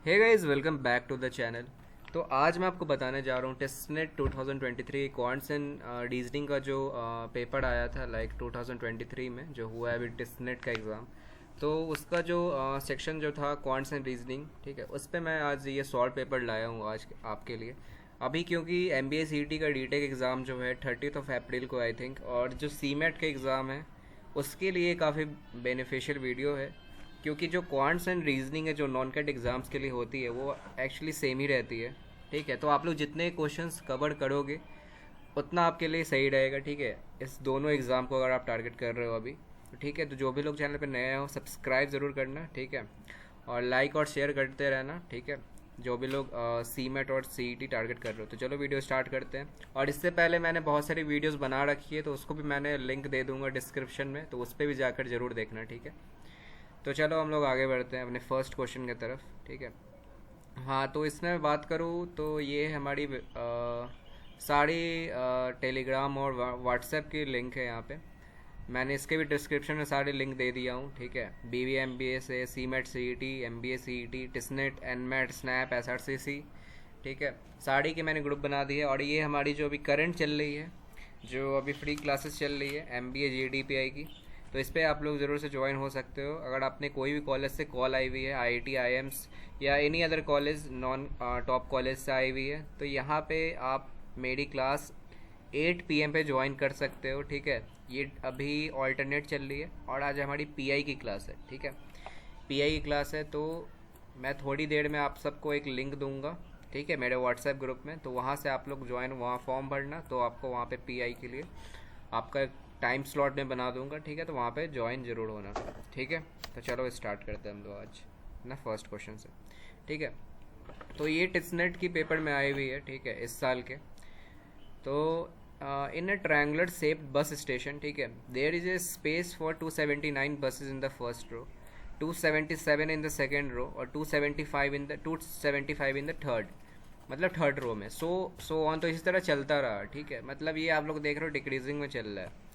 Hey guys, welcome back to the channel. तो आज मैं आपको बताने जा रहा हूँ टेस्टनेट 2023 क्वांट्स एंड रीजनिंग का जो पेपर आया था 2023 में जो हुआ है अभी टेस्टनेट का एग्ज़ाम। तो उसका जो सेक्शन जो था क्वांट्स एंड रीजनिंग, ठीक है, उस पर मैं आज ये सॉल्व पेपर लाया हूँ आज आपके लिए। अभी क्योंकि M B A C E T का डी टेक एग्ज़ाम जो है 30 अप्रैल को आई थिंक, और जो सी मैट का एग्ज़ाम है उसके लिए काफ़ी बेनिफिशियल वीडियो है। क्योंकि जो क्वांट्स एंड रीजनिंग है जो नॉन कैट एग्ज़ाम्स के लिए होती है वो एक्चुअली सेम ही रहती है। ठीक है, तो आप लोग जितने क्वेश्चंस कवर करोगे उतना आपके लिए सही रहेगा। ठीक है, इस दोनों एग्ज़ाम को अगर आप टारगेट कर रहे हो अभी तो ठीक है। तो जो भी लोग चैनल पे नए हो सब्सक्राइब ज़रूर करना, ठीक है, और लाइक और शेयर करते रहना, ठीक है। जो भी लोग सी मेट और सी ई टी टारगेट कर रहे हो, तो चलो वीडियो स्टार्ट करते हैं। और इससे पहले मैंने बहुत सारी वीडियोस बना रखी है, तो उसको भी मैंने लिंक दे दूंगा डिस्क्रिप्शन में, तो उस पर भी जाकर ज़रूर देखना, ठीक है। तो चलो हम लोग आगे बढ़ते हैं अपने फर्स्ट क्वेश्चन की तरफ, ठीक है। हाँ, तो इसमें मैं बात करूँ तो ये हमारी सारी टेलीग्राम और व्हाट्सएप की लिंक है यहाँ पे। मैंने इसके भी डिस्क्रिप्शन में सारे लिंक दे दिया हूँ, ठीक है। B V M B A से C MAT C E T, M B A C E T, TISSNET, N MAT, SNAP, S R C C, ठीक है। साड़ी की मैंने ग्रुप बना दी है। और ये हमारी जो अभी करंट चल रही है, जो अभी फ्री क्लासेस चल रही है M B A G D P I की, तो इस पर आप लोग ज़रूर से ज्वाइन हो सकते हो। अगर आपने कोई भी कॉलेज से कॉल आई हुई है, आई आई टी, आई एम्स या any other college non top college से आई हुई है, तो यहाँ पे आप मेरी क्लास 8 PM पे ज्वाइन कर सकते हो, ठीक है। ये अभी ऑल्टरनेट चल रही है और आज हमारी पीआई की क्लास है, ठीक है। पीआई की क्लास है, तो मैं थोड़ी देर में आप सबको एक लिंक दूंगा, ठीक है, मेरे व्हाट्सएप ग्रुप में। तो वहाँ से आप लोग ज्वाइन, वहाँ फॉर्म भरना, तो आपको वहाँ पे पीआई के लिए आपका टाइम स्लॉट में बना दूंगा, ठीक है। तो वहाँ पे ज्वाइन ज़रूर होना, ठीक है। तो चलो स्टार्ट करते हैं हम लोग आज ना फर्स्ट क्वेश्चन से, ठीक है। तो ये टिस्नेट की पेपर में आई हुई है, ठीक है, इस साल के। तो in a triangular shaped bus station, ठीक है, there is a space for 279 buses in the first row, 277 in the second row और 275 इन द थर्ड, मतलब थर्ड रो में। सो ऑन, तो इसी तरह चलता रहा, ठीक है। मतलब ये आप लोग देख रहे हो डिक्रीजिंग में चल रहा है।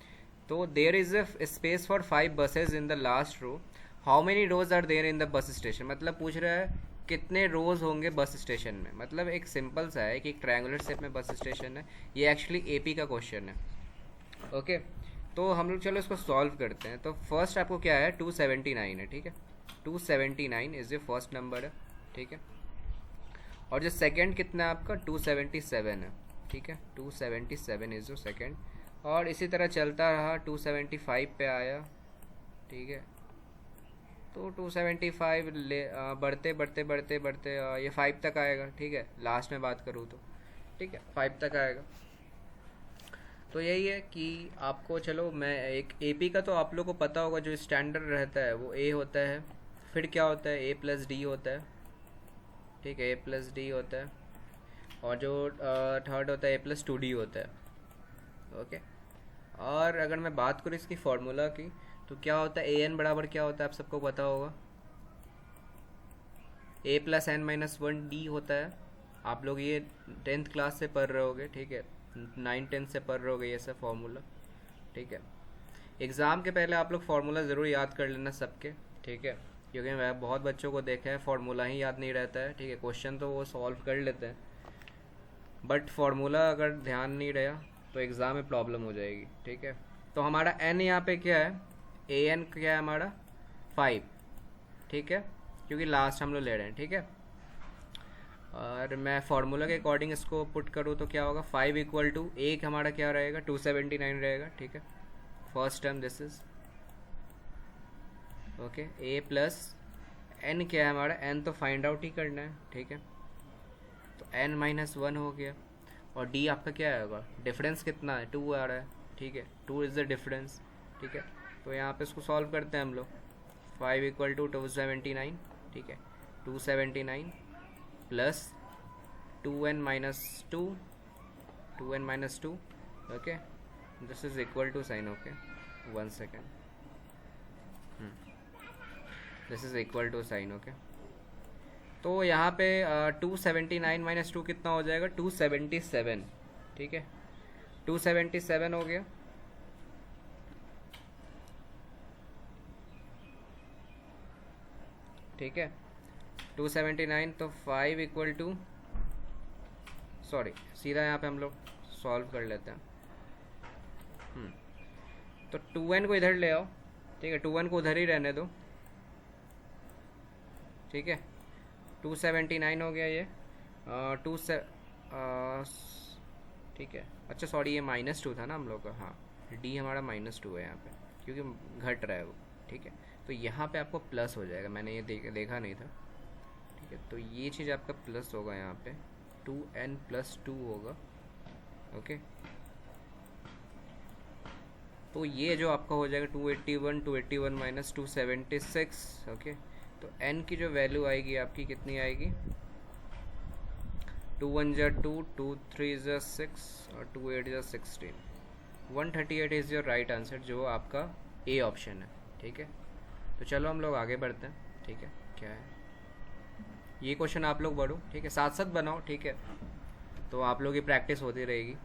तो there is a space for 5 buses in the last row, how many rows are there in the bus station. मतलब पूछ रहा है कितने रोज होंगे बस स्टेशन में। मतलब एक सिंपल सा है कि एक ट्रायंगुलर शेप में बस स्टेशन है। ये एक्चुअली एपी का क्वेश्चन है, ओके। तो हम लोग चलो इसको सॉल्व करते हैं। तो फर्स्ट आपको क्या है, 279 है, ठीक है। 279 इज जो फर्स्ट नंबर है, ठीक है। और जो सेकंड कितना है आपका, 277 है, ठीक है। 277 इज जो सेकंड। और इसी तरह चलता रहा, 275 पे आया, ठीक है। तो 275 बढ़ते बढ़ते बढ़ते बढ़ते ये 5 तक आएगा, ठीक है। लास्ट में बात करूँ तो ठीक है 5 तक आएगा। तो यही है कि आपको, चलो मैं एक एपी का तो आप लोग को पता होगा, जो स्टैंडर्ड रहता है वो ए होता है। फिर क्या होता है, ए प्लस डी होता है, ठीक है, ए प्लस डी होता है। और जो थर्ड होता है ए प्लस टू डी होता है, ओके। और अगर मैं बात करूँ इसकी फार्मूला की, तो क्या होता है, ए एन बराबर क्या होता है आप सबको पता होगा, A plus N minus one D होता है। आप लोग ये 10th क्लास से पढ़ रहे होगे, ठीक है, 9-10 से पढ़ रहे होगे ये सब फार्मूला, ठीक है। एग्ज़ाम के पहले आप लोग फार्मूला ज़रूर याद कर लेना सबके, ठीक है। क्योंकि मैं बहुत बच्चों को देखा है फार्मूला ही याद नहीं रहता है, ठीक है। क्वेश्चन तो वो सॉल्व कर लेते हैं, बट फार्मूला अगर ध्यान नहीं रहा तो एग्ज़ाम में प्रॉब्लम हो जाएगी, ठीक है। तो हमारा एन यहाँ पे क्या है, ए एन क्या है हमारा 5, ठीक है, क्योंकि लास्ट हम लोग ले रहे हैं, ठीक है। और मैं फार्मूला के अकॉर्डिंग इसको पुट करूँ तो क्या होगा, 5 इक्वल टू एक हमारा क्या रहेगा, 279 रहेगा, ठीक है। First term this is okay. A plus N क्या है हमारा, एन तो फाइंड आउट ही करना है, ठीक है। तो एन माइनस वन हो गया। और डी आपका क्या होगा, डिफरेंस कितना है, 2 आ रहा है, ठीक है, 2 इज़ द डिफरेंस, ठीक है। तो यहाँ पे इसको सॉल्व करते हैं हम लोग। 5 इक्वल टू 279, ठीक है, 279 plus 2n-2, 2n-2, okay, this is equal to sign, okay, 1 second, this is equal to sign, okay. तो यहाँ पे 279 - 2 कितना हो जाएगा, 277, ठीक है, 277 हो गया। ठीक है, 279 तो 5 इक्वल टू, सॉरी सीधा यहाँ पे हम लोग सॉल्व कर लेते हैं। तो 2n को इधर ले आओ, ठीक है, 2n को उधर ही रहने दो, ठीक है। 279 हो गया ये, टू से ठीक है। अच्छा सॉरी, ये -2 था ना हम लोग का, हाँ डी हमारा -2 है यहाँ पे क्योंकि घट रहा है वो, ठीक है। तो यहाँ पे आपको प्लस हो जाएगा, मैंने ये देखा नहीं था, ठीक है। तो ये चीज़ आपका प्लस होगा यहाँ पे, 2n+2 होगा, ओके। तो ये जो आपका हो जाएगा 281, 281 - 276, ओके। तो n की जो वैल्यू आएगी आपकी कितनी आएगी, 2 1 जा 2, 2 3 जा 6 और 2 8 जा 16, 138 इज़ योर राइट आंसर, जो आपका ए ऑप्शन है, ठीक है। तो चलो हम लोग आगे बढ़ते हैं, ठीक है। क्या है ये क्वेश्चन, आप लोग बढ़ो, ठीक है, साथ साथ बनाओ, ठीक है, तो आप लोग की प्रैक्टिस होती रहेगी।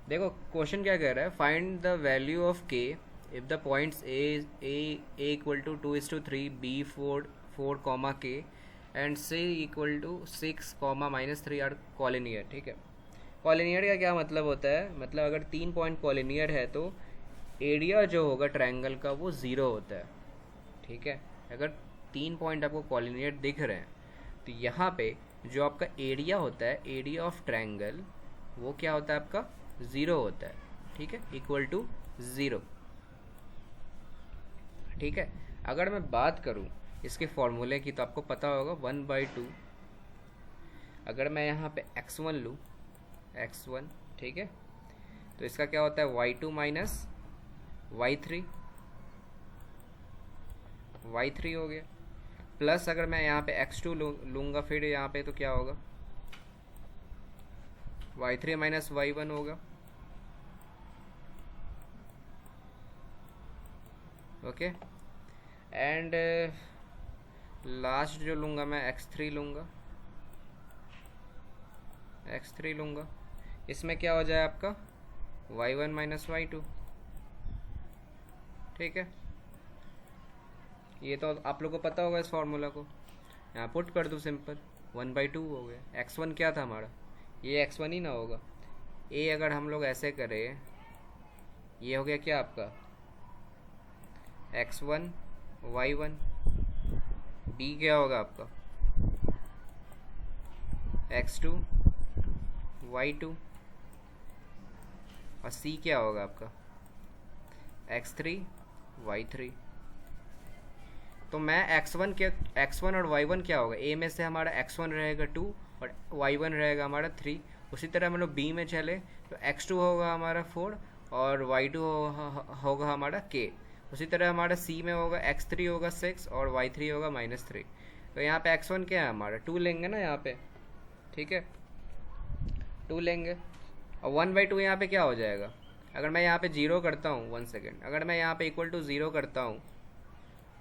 देखो क्वेश्चन क्या कह रहा है, find the value of K if the points A equal to 2:3, B 4 comma K and C equal to 6 -3 are collinear, ठीक है। कॉलिनियर का क्या मतलब होता है, मतलब अगर 3 पॉइंट कॉलिनियर है तो एरिया जो होगा ट्रायंगल का वो 0 होता है, ठीक है। अगर 3 पॉइंट आपको कॉलिनियर दिख रहे हैं तो यहाँ पे जो आपका एरिया होता है, एरिया ऑफ ट्रायंगल, वो क्या होता है आपका 0 होता है, ठीक है, इक्वल टू 0, ठीक है। अगर मैं बात करूँ इसके फॉर्मूले की तो आपको पता होगा 1/2, अगर मैं यहाँ पे x1 लूँ, x1, ठीक है, तो इसका क्या होता है y2 माइनस y3 हो गया, प्लस अगर मैं यहाँ पे x2 लूँगा फिर यहाँ पे तो क्या होगा y3 माइनस y1 होगा, ओके। एंड लास्ट जो लूँगा मैं x3 लूँगा, इसमें क्या हो जाए आपका y1 माइनस y2, ठीक है। ये तो आप लोग को पता होगा इस फॉर्मूला को, यहाँ पुट कर दूँ सिंपल, 1/2 हो गया। x1 क्या था हमारा, ये x1 ही ना होगा, a अगर हम लोग ऐसे करें, ये हो गया क्या आपका x1 y1, b क्या होगा आपका x2 y2, और c क्या होगा आपका x3 y3। तो मैं x1 और y1 क्या होगा, a में से हमारा x1 रहेगा 2 और y1 रहेगा हमारा 3। उसी तरह हम लोग b में चले तो x2 होगा हमारा 4 और y2 होगा हमारा k। उसी तरह हमारा c में होगा x3 होगा 6 और y3 होगा -3। तो यहाँ पे x1 क्या है हमारा 2 लेंगे ना यहाँ पे, ठीक है, 2 लेंगे, और 1/2 यहाँ पे क्या हो जाएगा, अगर मैं यहाँ पे 0 करता हूँ, 1 सेकेंड, अगर मैं यहाँ पे इक्वल टू 0 करता हूँ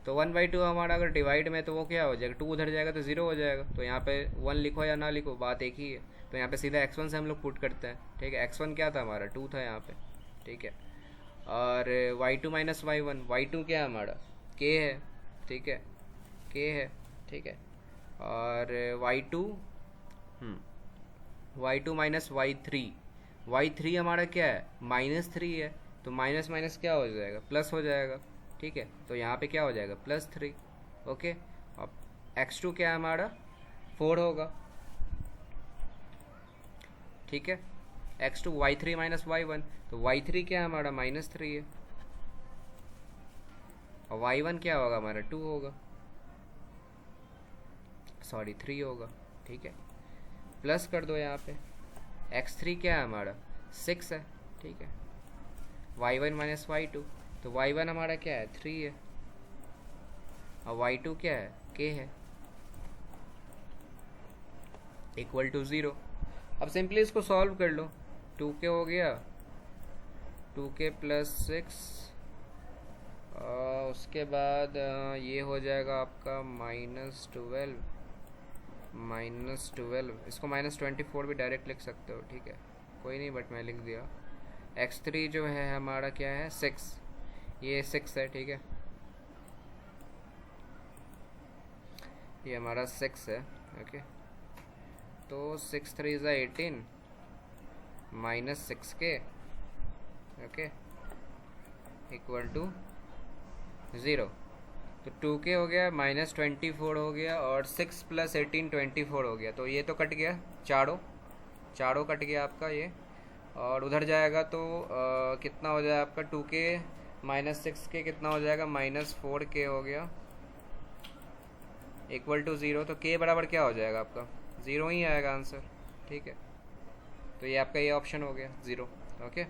तो 1/2 हमारा अगर डिवाइड में तो वो क्या हो जाएगा, 2 उधर जाएगा तो 0 हो जाएगा। तो यहाँ पे 1 लिखो या ना लिखो बात एक ही है, तो यहाँ पे सीधा x1 से हम लोग पुट करते हैं, ठीक है। x1 क्या था हमारा 2 था यहाँ पे, ठीक है, और y2 माइनस y1 क्या है हमारा k है, ठीक है, k है, ठीक है, और y2 माइनस y3 हमारा क्या है -3 है, तो माइनस माइनस क्या हो जाएगा प्लस हो जाएगा, ठीक है। तो यहाँ पे क्या हो जाएगा +3, ओके। अब x2 क्या है हमारा 4 होगा, ठीक है, x2 y3 माइनस y1, तो y3 क्या है हमारा -3 है, और y1 क्या होगा हमारा 2 होगा, सॉरी 3 होगा, ठीक है। प्लस कर दो यहाँ पे, x3 क्या है हमारा 6 है, ठीक है, y1 माइनस y2, तो y1 हमारा क्या है 3 है, और y2 क्या है k है, इक्वल टू 0। अब सिंपली इसको सॉल्व कर लो, 2k हो गया, 2k + 6, उसके बाद ये हो जाएगा आपका -12, इसको -24 भी डायरेक्ट लिख सकते हो, ठीक है, कोई नहीं, बट मैं लिख दिया। x3 जो है हमारा क्या है 6, ये 6 है, ठीक है, ये हमारा 6 है। ओके, तो 6 3 ज़ा 18 minus 6k, okay, equal to 0। तो 2k हो गया, माइनस 24 हो गया, और 6 प्लस 18 24 हो गया। तो ये तो कट गया, चारों कट गया आपका ये, और उधर जाएगा तो कितना हो जाएगा आपका 2k माइनस 6k कितना हो जाएगा, माइनस 4k हो गया, इक्वल टू 0। तो k बराबर क्या हो जाएगा आपका, 0 ही आएगा आंसर। ठीक है, तो ये आपका ये ऑप्शन हो गया 0। ओके,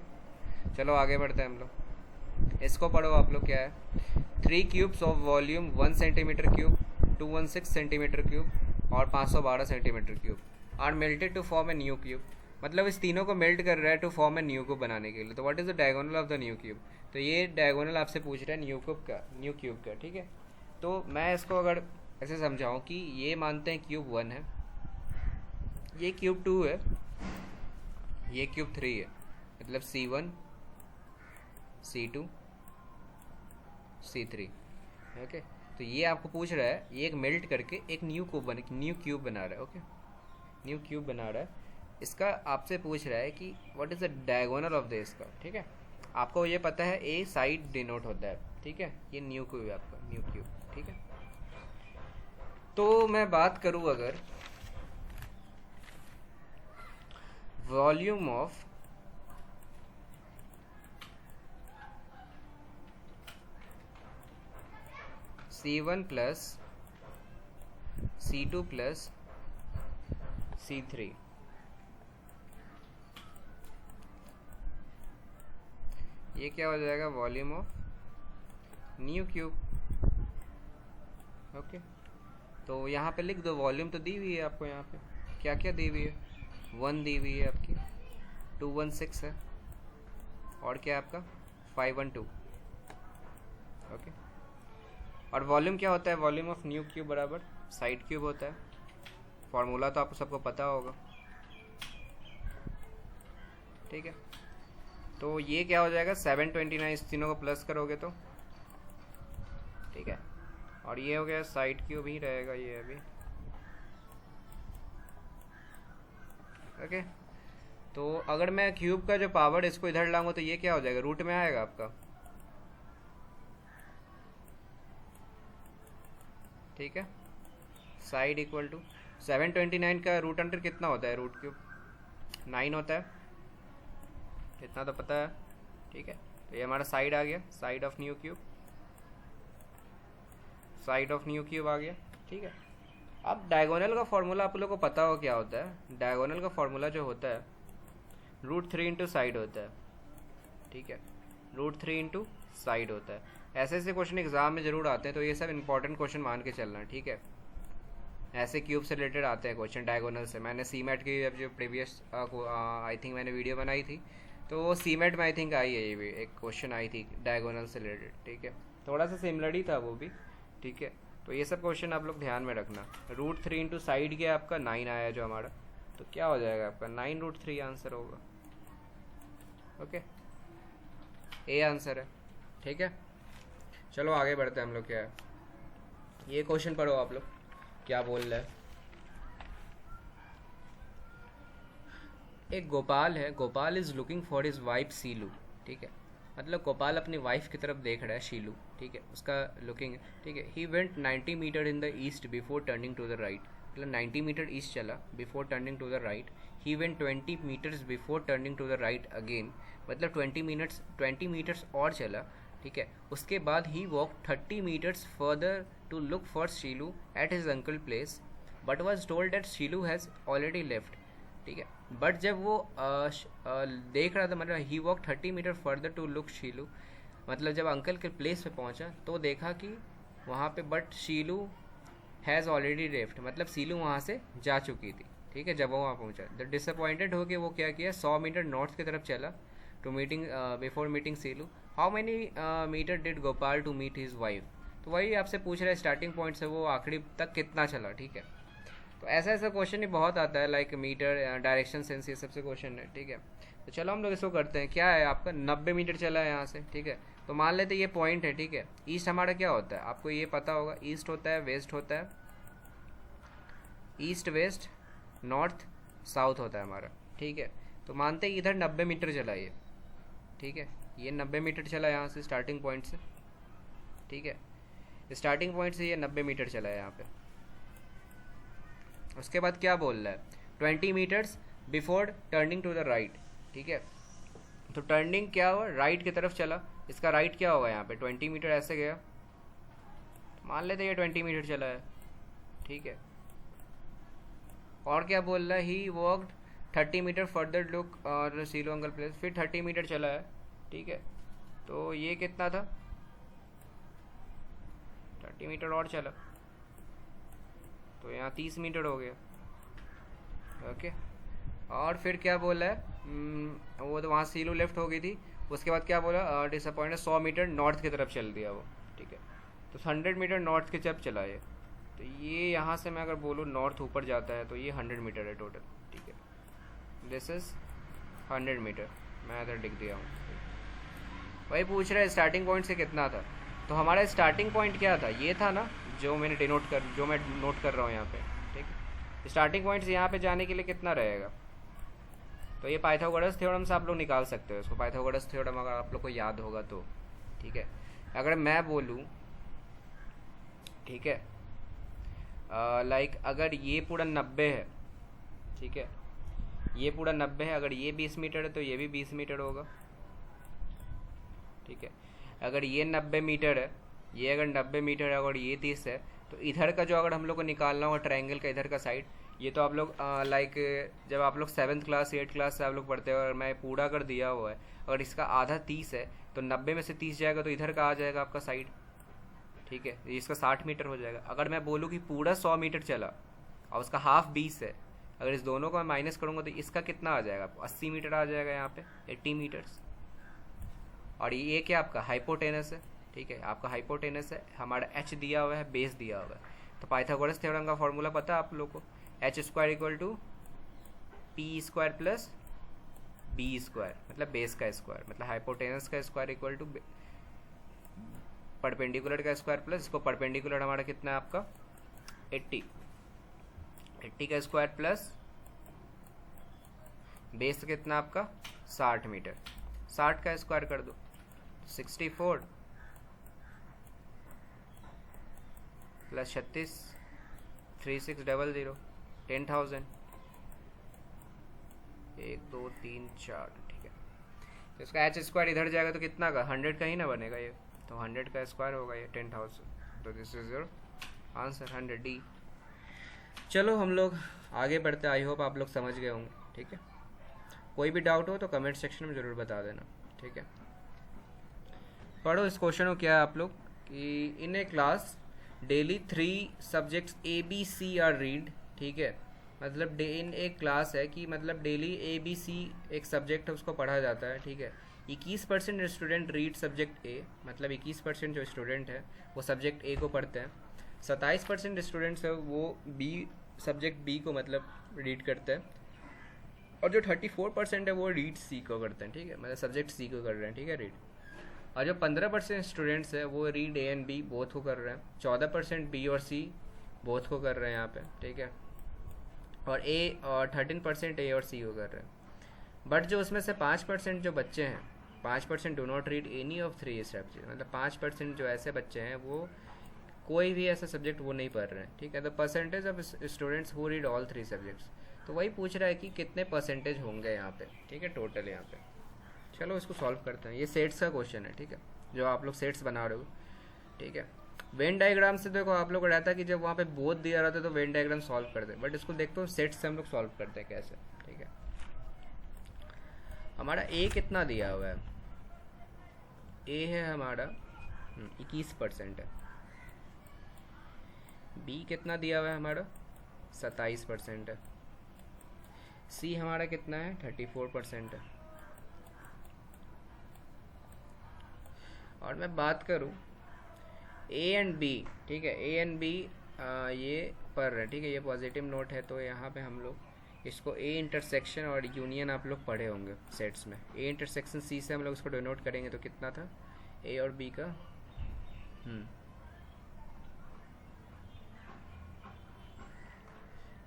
चलो आगे बढ़ते हैं हम लोग। इसको पढ़ो आप लोग, क्या है, 3 cubes of volume 1 centimetre cube, 216 centimetre cube और 512 centimetre cube are melted to form a new cube. मतलब इस तीनों को मेल्ट कर रहा है to form a new cube बनाने के लिए। तो what is the diagonal of the new cube. तो ये डायगोनल आपसे पूछ रहा है न्यू क्यूब का। ठीक है, तो मैं इसको अगर ऐसे समझाऊं कि ये मानते हैं क्यूब 1 है, ये क्यूब 2 है, ये क्यूब 3 है, मतलब C1 C2 C3। ओके, तो ये आपको पूछ रहा है, ये एक मेल्ट करके एक न्यू क्यूब बना रहा है। ओके, न्यू क्यूब बना रहा है, इसका आपसे पूछ रहा है कि what is the diagonal of this का। ठीक है, आपको ये पता है ए साइड डिनोट होता है। ठीक है, ये न्यू क्यूब है आपका, न्यू क्यूब। ठीक है, तो मैं बात करूँ अगर volume of C1 plus C2 plus C3, ये क्या हो जाएगा, volume of new cube. Okay, तो यहाँ पे लिख दो, वॉल्यूम तो दी हुई है आपको, यहाँ पे क्या क्या दी हुई है, 1 दी हुई है आपकी, 216 है, और क्या आपका 512। ओके, और वॉल्यूम क्या होता है, वॉल्यूम ऑफ न्यू क्यूब बराबर साइड क्यूब होता है। फॉर्मूला तो आपको सबको पता होगा। ठीक है, तो ये क्या हो जाएगा 729, इस तीनों को प्लस करोगे तो। ठीक है, और ये हो गया साइड क्यूब ही रहेगा ये अभी। ओके, तो अगर मैं क्यूब का जो पावर इसको इधर लाऊंगा तो ये क्या हो जाएगा, रूट में आएगा आपका। ठीक है, साइड इक्वल टू 729 का रूट अंडर कितना होता है, रूट क्यूब 9 होता है, इतना तो पता है। ठीक है, तो ये हमारा साइड आ गया, side of new cube, side of new cube आ गया। ठीक है, अब डायगोनल का फॉर्मूला आप लोगों को पता हो क्या होता है। डायगोनल का फॉर्मूला जो होता है √3 इंटू साइड होता है। ठीक है, √3 इंटू साइड होता है। ऐसे ऐसे क्वेश्चन एग्जाम में जरूर आते हैं, तो ये सब इंपॉर्टेंट क्वेश्चन मान के चलना। ठीक है, ऐसे क्यूब से रिलेटेड आते हैं क्वेश्चन डायगोनल से। मैंने सीमेट की जो प्रीवियस आई थिंक मैंने वीडियो बनाई थी, तो वो सीमेट में आई थिंक आई है, ये भी एक क्वेश्चन आई थी डायगोनल से रिलेटेड। ठीक है, थोड़ा सा सिमिलर ही था वो भी। ठीक है, तो ये सब क्वेश्चन आप लोग ध्यान में रखना। √3 इंटू साइड के आपका 9 आया जो हमारा, तो क्या हो जाएगा आपका 9√3 आंसर होगा। ओके, ए आंसर है। ठीक है, चलो आगे बढ़ते हैं हम लोग। क्या है ये क्वेश्चन पढ़ो आप लोग, क्या बोल रहा है। एक गोपाल है, Gopal is looking for his wife Shilu. ठीक है, मतलब गोपाल अपनी वाइफ की तरफ देख रहा है, शीलू। ठीक है, उसका लुकिंग। ठीक है, he went 90 metre in the east before turning to the right. मतलब 90 मीटर ईस्ट चला before turning to the right. He went 20 metres before turning to the right again, मतलब 20 मीटर्स और चला। ठीक है, उसके बाद he walk 30 metres further to look for Shilu at his uncle place, but was told that Shilu has already left. ठीक है, but जब वो देख रहा था, मतलब he walk 30 metre further to look Shilu, मतलब जब अंकल के प्लेस पे पहुंचा तो देखा कि वहाँ पे बट शीलू हैज़ ऑलरेडी लेफ्ट, मतलब शीलू वहाँ से जा चुकी थी। ठीक है, जब वो वहाँ पहुँचा तो डिसअपॉइंटेड होकर वो क्या किया, 100 मीटर नॉर्थ की तरफ चला टू मीटिंग बिफोर मीटिंग शीलू। How many metre did Gopal to meet his wife. तो वही आपसे पूछ रहा है स्टार्टिंग पॉइंट से वो आखिरी तक कितना चला। ठीक है, तो ऐसा ऐसा क्वेश्चन ही बहुत आता है, लाइक मीटर, डायरेक्शन सेंस, ये सबसे क्वेश्चन है। ठीक है, तो चलो हम लोग इसको करते हैं। क्या है आपका 90 मीटर चला है यहाँ से। ठीक है, तो मान लेते ये पॉइंट है। ठीक है, ईस्ट हमारा क्या होता है, आपको ये पता होगा, ईस्ट होता है, वेस्ट होता है, ईस्ट वेस्ट नॉर्थ साउथ होता है हमारा, ठीक है। तो मानते हैं इधर 90 मीटर चला ये, ठीक है, ये 90 मीटर चला यहाँ से स्टार्टिंग पॉइंट से, ठीक है, स्टार्टिंग पॉइंट से ये 90 मीटर चला है यहाँ पे। उसके बाद क्या बोल रहा है, 20 metres before turning to the right, ठीक है। तो टर्निंग क्या हुआ, राइट की तरफ चला, इसका राइट क्या होगा यहाँ पे, 20 मीटर ऐसे गया, मान लेते ये 20 मीटर चला है, ठीक है। और क्या बोल रहा है, he walked 30 metre further look और सीलो अंकल प्लेस, फिर 30 मीटर चला है, ठीक है। तो ये कितना था, 30 मीटर और चला, तो यहाँ 30 मीटर हो गया, ओके। और फिर क्या बोला है, वो तो वहाँ सीलो लेफ्ट हो गई थी, उसके बाद क्या बोला, डिसअपॉइंटेड 100 मीटर नॉर्थ की तरफ चल दिया वो, ठीक है। तो 100 मीटर नॉर्थ की तरफ चला ये, तो ये यहाँ से मैं अगर बोलूँ नॉर्थ ऊपर जाता है तो ये 100 मीटर है टोटल, ठीक है। दिस इज़ 100 मीटर, मैं इधर लिख दिया हूँ। वही पूछ रहा है स्टार्टिंग पॉइंट से कितना था, तो हमारा स्टार्टिंग पॉइंट क्या था, ये था ना, जो मैं नोट कर रहा हूँ यहाँ पे, ठीक है। स्टार्टिंग पॉइंट से यहाँ पे जाने के लिए कितना रहेगा, तो ये पाइथागोरस थ्योरम से आप लोग निकाल सकते हो इसको, पाइथागोरस थ्योरम अगर आप लोग को याद होगा तो, ठीक है। अगर मैं बोलूँ, ठीक है, लाइक अगर ये पूरा 90 है, ठीक है, ये पूरा 90 है, अगर ये 20 मीटर है तो ये भी 20 मीटर होगा, ठीक है। अगर ये 90 मीटर है, ये अगर 90 मीटर है, अगर ये 30 है, तो इधर का जो अगर हम लोग को निकालना हो ट्रायंगल का इधर का साइड, ये तो आप लोग लाइक जब आप लोग 7th क्लास 8th क्लास से आप लोग पढ़ते हो, और मैं पूरा कर दिया हुआ है, अगर इसका आधा 30 है तो 90 में से 30 जाएगा तो इधर का आ जाएगा आपका साइड, ठीक है, इसका 60 मीटर हो जाएगा। अगर मैं बोलूँ कि पूरा 100 मीटर चला और उसका हाफ 20 है, अगर इस दोनों को मैं माइनस करूँगा तो इसका कितना आ जाएगा, 80 मीटर आ जाएगा यहाँ पे, 80 मीटर्स। और ये क्या आपका हाइपोटेनस है, ठीक है, आपका हाइपोटेनस है, हमारा एच दिया हुआ है, बेस दिया हुआ है। तो पाइथागोरस थ्योरम का फॉर्मूला पता है आप लोग को, H square equal to P square plus B square, मतलब बेस का स्क्वायर, मतलब हाइपोटेनस का स्क्वायर इक्वल टू परपेंडिकुलर का स्क्वायर प्लस, इसको परपेंडिकुलर हमारा कितना है आपका 80 का स्क्वायर प्लस बेस कितना आपका 60 मीटर, 60 का स्क्वायर कर दो 64 प्लस 36 3600 10,000, 1 2 3 4, ठीक है। तो इसका एच स्क्वायर इधर जाएगा तो कितना का 100 का ही ना बनेगा ये, तो 100 का स्क्वायर होगा ये 10,000, तो this is your answer 100D। चलो हम लोग आगे बढ़ते, आई होप आप लोग समझ गए होंगे, ठीक है। कोई भी डाउट हो तो कमेंट सेक्शन में ज़रूर बता देना, ठीक है। पढ़ो इस क्वेश्चन को, क्या है आप लोग कि in a class daily 3 subjects ABC are read, ठीक है, मतलब इन एक क्लास है कि मतलब डेली ABC एक सब्जेक्ट है उसको पढ़ा जाता है, ठीक है। 21% स्टूडेंट रीड सब्जेक्ट A, मतलब 21% जो स्टूडेंट है वो सब्जेक्ट A को पढ़ते हैं, 27% स्टूडेंट्स है वो सब्जेक्ट B को मतलब रीड करते हैं, और जो 34% है वो रीड C को करते हैं, ठीक है, मतलब सब्जेक्ट C को कर रहे हैं, ठीक है, रीड। और जो 15% स्टूडेंट्स है वो read A and B both को कर रहे हैं, 14% B और C बोथ को कर रहे हैं यहाँ पे, ठीक है, और 13% A और C को कर रहे हैं। बट जो उसमें से 5% जो बच्चे हैं, 5% do not read any of 3 subject, मतलब 5% जो ऐसे बच्चे हैं वो कोई भी ऐसा सब्जेक्ट वो नहीं पढ़ रहे हैं, ठीक है। The percentage of students who read all 3 subjects, तो वही पूछ रहा है कि कितने परसेंटेज होंगे यहाँ पे, ठीक है, टोटल यहाँ पे। चलो इसको सॉल्व करते हैं, ये सेट्स का क्वेश्चन है, ठीक है, जो आप लोग सेट्स बना रहे हो, ठीक है। वेन डायग्राम से देखो आप लोग को रहता है कि जब वहाँ पे बोथ दिया रहता है तो वेन डायग्राम सॉल्व करते हैं, बट इसको देखते हो सेट्स से हम लोग सॉल्व करते हैं कैसे, ठीक है। हमारा ए कितना दिया हुआ है, ए है हमारा 21% है, बी कितना दिया हुआ है हमारा 27% है, सी हमारा कितना है 34% है। और मैं बात करूं ए एंड बी, ठीक है, ए एंड बी ये पढ़ रहे हैं, ठीक है, ये पॉजिटिव नोट है, तो यहाँ पे हम लोग इसको ए इंटरसेक्शन और यूनियन आप लोग पढ़े होंगे सेट्स में, ए इंटरसेक्शन सी से हम लोग इसको डिनोट करेंगे, तो कितना था ए और बी का,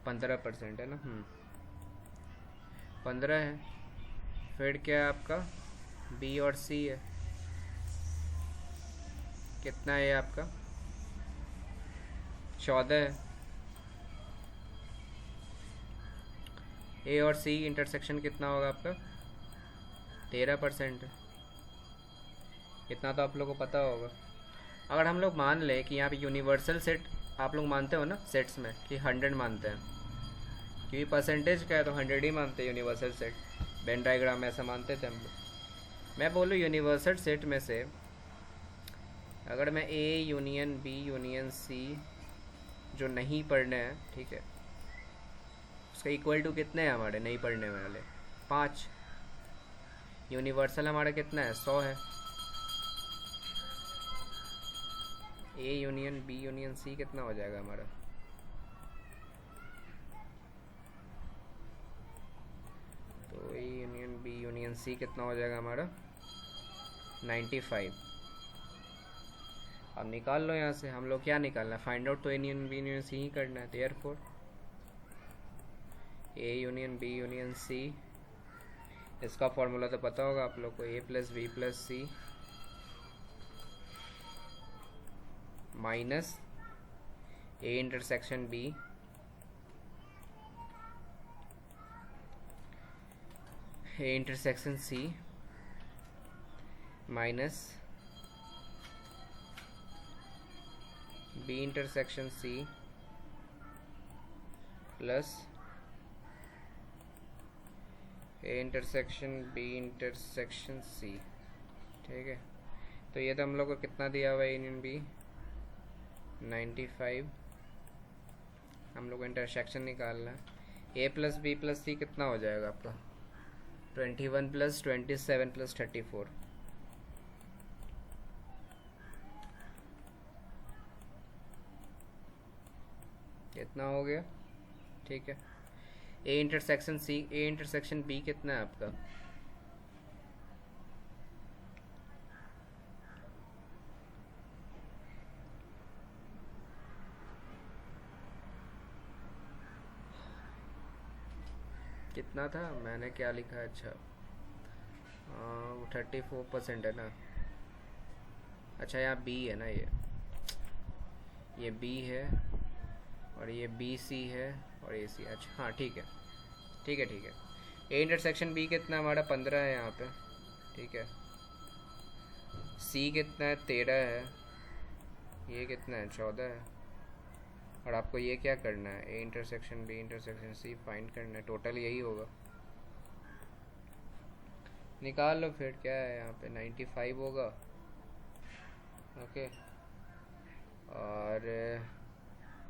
15% है ना। 15 है। फिर क्या है आपका, बी और सी है, कितना है आपका, 14 है। ए और सी इंटरसेक्शन कितना होगा आपका, 13% है। इतना तो आप लोगों को पता होगा। अगर हम लोग मान लें कि यहाँ पे यूनिवर्सल सेट आप लोग मानते हो ना सेट्स में कि 100 मानते हैं, क्योंकि परसेंटेज का है तो 100 ही मानते हैं यूनिवर्सल सेट। वेन डायग्राम में ऐसा मानते थे हम लोग। मैं बोलूँ यूनिवर्सल सेट में से अगर मैं A union B union C जो नहीं पढ़ने हैं, ठीक है, उसका इक्वल टू कितने हैं हमारे नहीं पढ़ने वाले, 5। यूनिवर्सल हमारा कितना है, 100 है। A union B union C कितना हो जाएगा हमारा, तो A union B union C कितना हो जाएगा हमारा, 95। अब निकाल लो यहाँ से, हम लोग क्या निकालना है, फाइंड आउट तो A union B union C ही करना है। Therefore A union B union C, इसका फॉर्मूला तो पता होगा आप लोग को, A plus B plus C minus A intersection B A intersection C minus B intersection C plus A intersection B intersection C. ठीक है, तो ये तो हम लोग को कितना दिया हुआ है यूनियन बी, 95। हम लोग को इंटरसेक्शन निकालना है। ए प्लस बी प्लस सी कितना हो जाएगा आपका, 21 प्लस 27 प्लस 34। कितना हो गया, ठीक है। A intersection C, A intersection B कितना है आपका, कितना था, मैंने क्या लिखा है, अच्छा 34% है ना। अच्छा यहाँ बी है ना, ये बी है और ये बी सी है और ये सी। अच्छा हाँ ठीक है ठीक है ठीक है। ए इंटरसेक्शन बी कितना हमारा, 15 है यहाँ पे, ठीक है। सी कितना है, 13 है। ये कितना है, 14 है। और आपको ये क्या करना है, A intersection B intersection C find करना है, टोटल यही होगा। निकाल लो फिर, क्या है यहाँ पे 95 होगा, ओके। और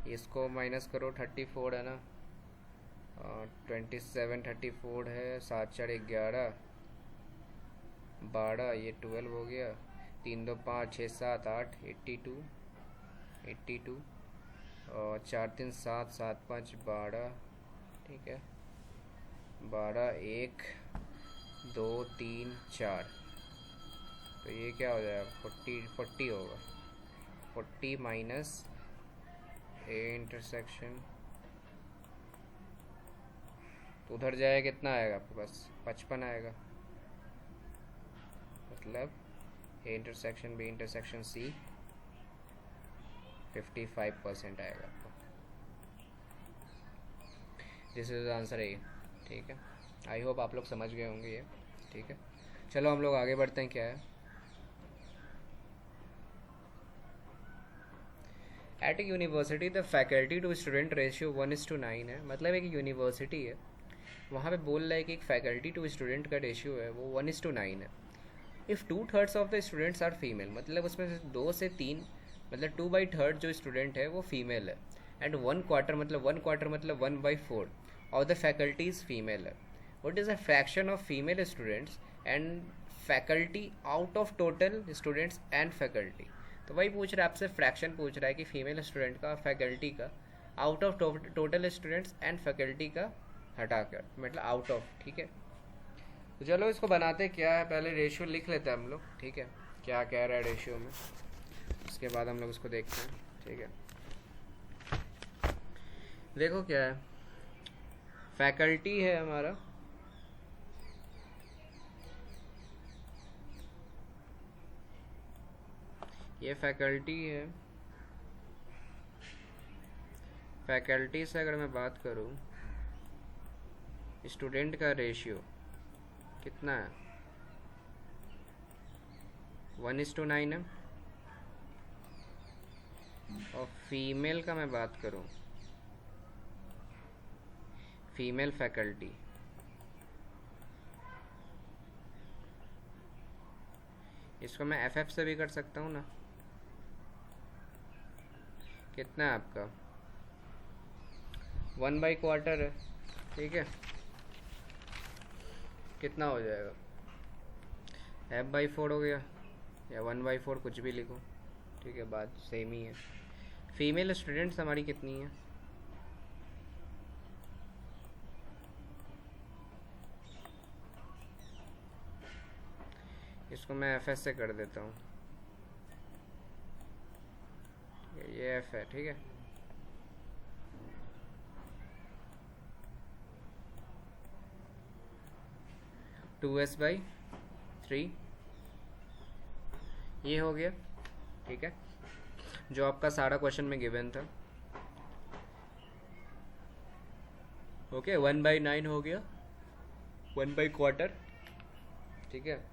इसको माइनस करो, 34 है ना, 27 34 है, 7 4 11 12, ये 12 हो गया, 3 2 5 6 7 8 82 और 4 3 7 7 5 12, ठीक है। 12 1 2 3 4, तो ये क्या हो जाएगा, 40 होगा। 40 माइनस ए इंटरसेक्शन, तो उधर जाएगा कितना आएगा आपके पास, 55 आएगा। मतलब A intersection B intersection C 55% आएगा आपको। दिस इज आंसर ए, ठीक है। आई होप आप लोग समझ गए होंगे ये, ठीक है। चलो हम लोग आगे बढ़ते हैं, क्या है, at a university the faculty to student ratio 1:9 है। मतलब एक यूनिवर्सिटी है, वहाँ पे बोल रहा है कि एक फैकल्टी टू स्टूडेंट का रेशियो है वो 1:9 है। If 2/3 of the students are female, मतलब उसमें से 2 से 3 मतलब 2/3 जो स्टूडेंट है वो फीमेल है। एंड 1/4 मतलब 1/4 of the faculty is female है। What is the fraction of female students and faculty out of total students and faculty. तो वही पूछ रहा है आपसे, फ्रैक्शन पूछ रहा है कि फीमेल स्टूडेंट का, फैकल्टी का, out of total students and faculty का हटाकर, मतलब आउट ऑफ, ठीक है। तो चलो इसको बनाते क्या है, पहले रेशियो लिख लेते हैं हम लोग, ठीक है, क्या कह रहा है रेशियो में, उसके बाद हम लोग उसको देखते हैं, ठीक है। देखो क्या है, फैकल्टी है हमारा, ये फैकल्टी है। फैकल्टी से अगर मैं बात करूं, स्टूडेंट का रेशियो कितना है, 1:9 है। और फीमेल का मैं बात करूं, फीमेल फैकल्टी, इसको मैं एफ से भी कर सकता हूँ ना। कितना है आपका, 1/4 है, ठीक है। कितना हो जाएगा, f/4 हो गया, या 1/4 कुछ भी लिखो, ठीक है, बात सेम ही है। फीमेल स्टूडेंट्स हमारी कितनी है, इसको मैं एफ से कर देता हूँ, ये एफ है, ठीक है। टू एस बाई 3 ये हो गया, ठीक है, जो आपका सारा क्वेश्चन में गिवन था। ओके, 1/9 हो गया, 1/4, ठीक है।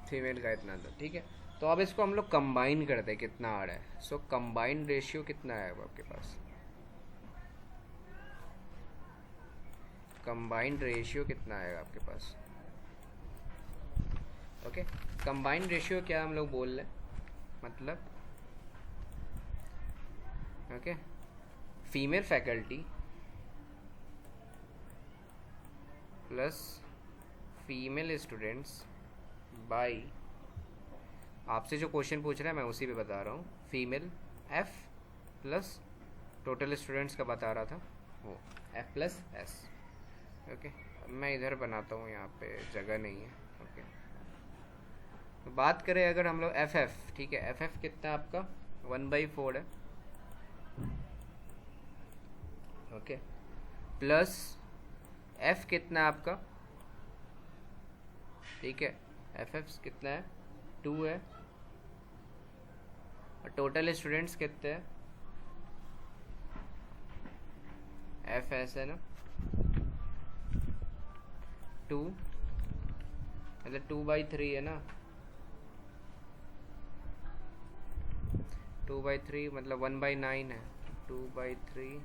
फीमेल का इतना था, ठीक है। तो अब इसको हम लोग कंबाइन करते हैं, कितना आ रहा है। सो कंबाइन रेशियो कितना है अब आपके पास, कंबाइंड रेशियो कितना आएगा आपके पास। ओके, कंबाइंड रेशियो क्या हम लोग बोल रहे हैं, मतलब okay, female faculty plus female students by, आपसे जो क्वेश्चन पूछ रहा है मैं उसी पे बता रहा हूँ, female F plus total students का बता रहा था वो एफ प्लस एस। ओके, मैं इधर बनाता हूँ, यहाँ पे जगह नहीं है। ओके, तो बात करें अगर हम लोग एफ एफ, ठीक है, एफ एफ कितना आपका 1/4 है, ओके, प्लस एफ कितना आपका, ठीक है, एफ एफ कितना है 2 है, और टोटल स्टूडेंट्स कितने हैं, एफ एस है ना 2, मतलब 2/3 है ना, 2/3 मतलब 1/9 है, 2/3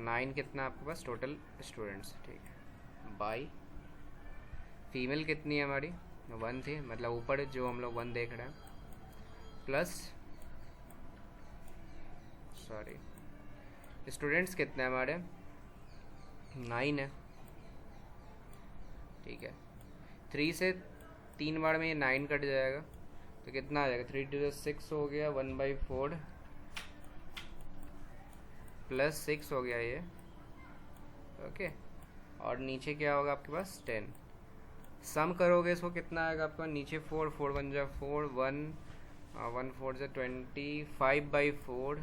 9 कितना आपके पास टोटल स्टूडेंट्स, ठीक है, बाई फीमेल कितनी है हमारी 1 थी, मतलब ऊपर जो हम लोग 1 देख रहे हैं, प्लस सॉरी स्टूडेंट्स कितने हैं हमारे 9 है, ठीक है। 3 से 3 बार में ये 9 कट जाएगा, तो कितना आ जाएगा, 3 to 6 हो गया, 1/4 प्लस 6 हो गया ये, ओके। और नीचे क्या होगा आपके पास 10, सम करोगे इसको कितना आएगा आपका, नीचे 4 4 1 जा 4, 1 4 जा 20, 5/4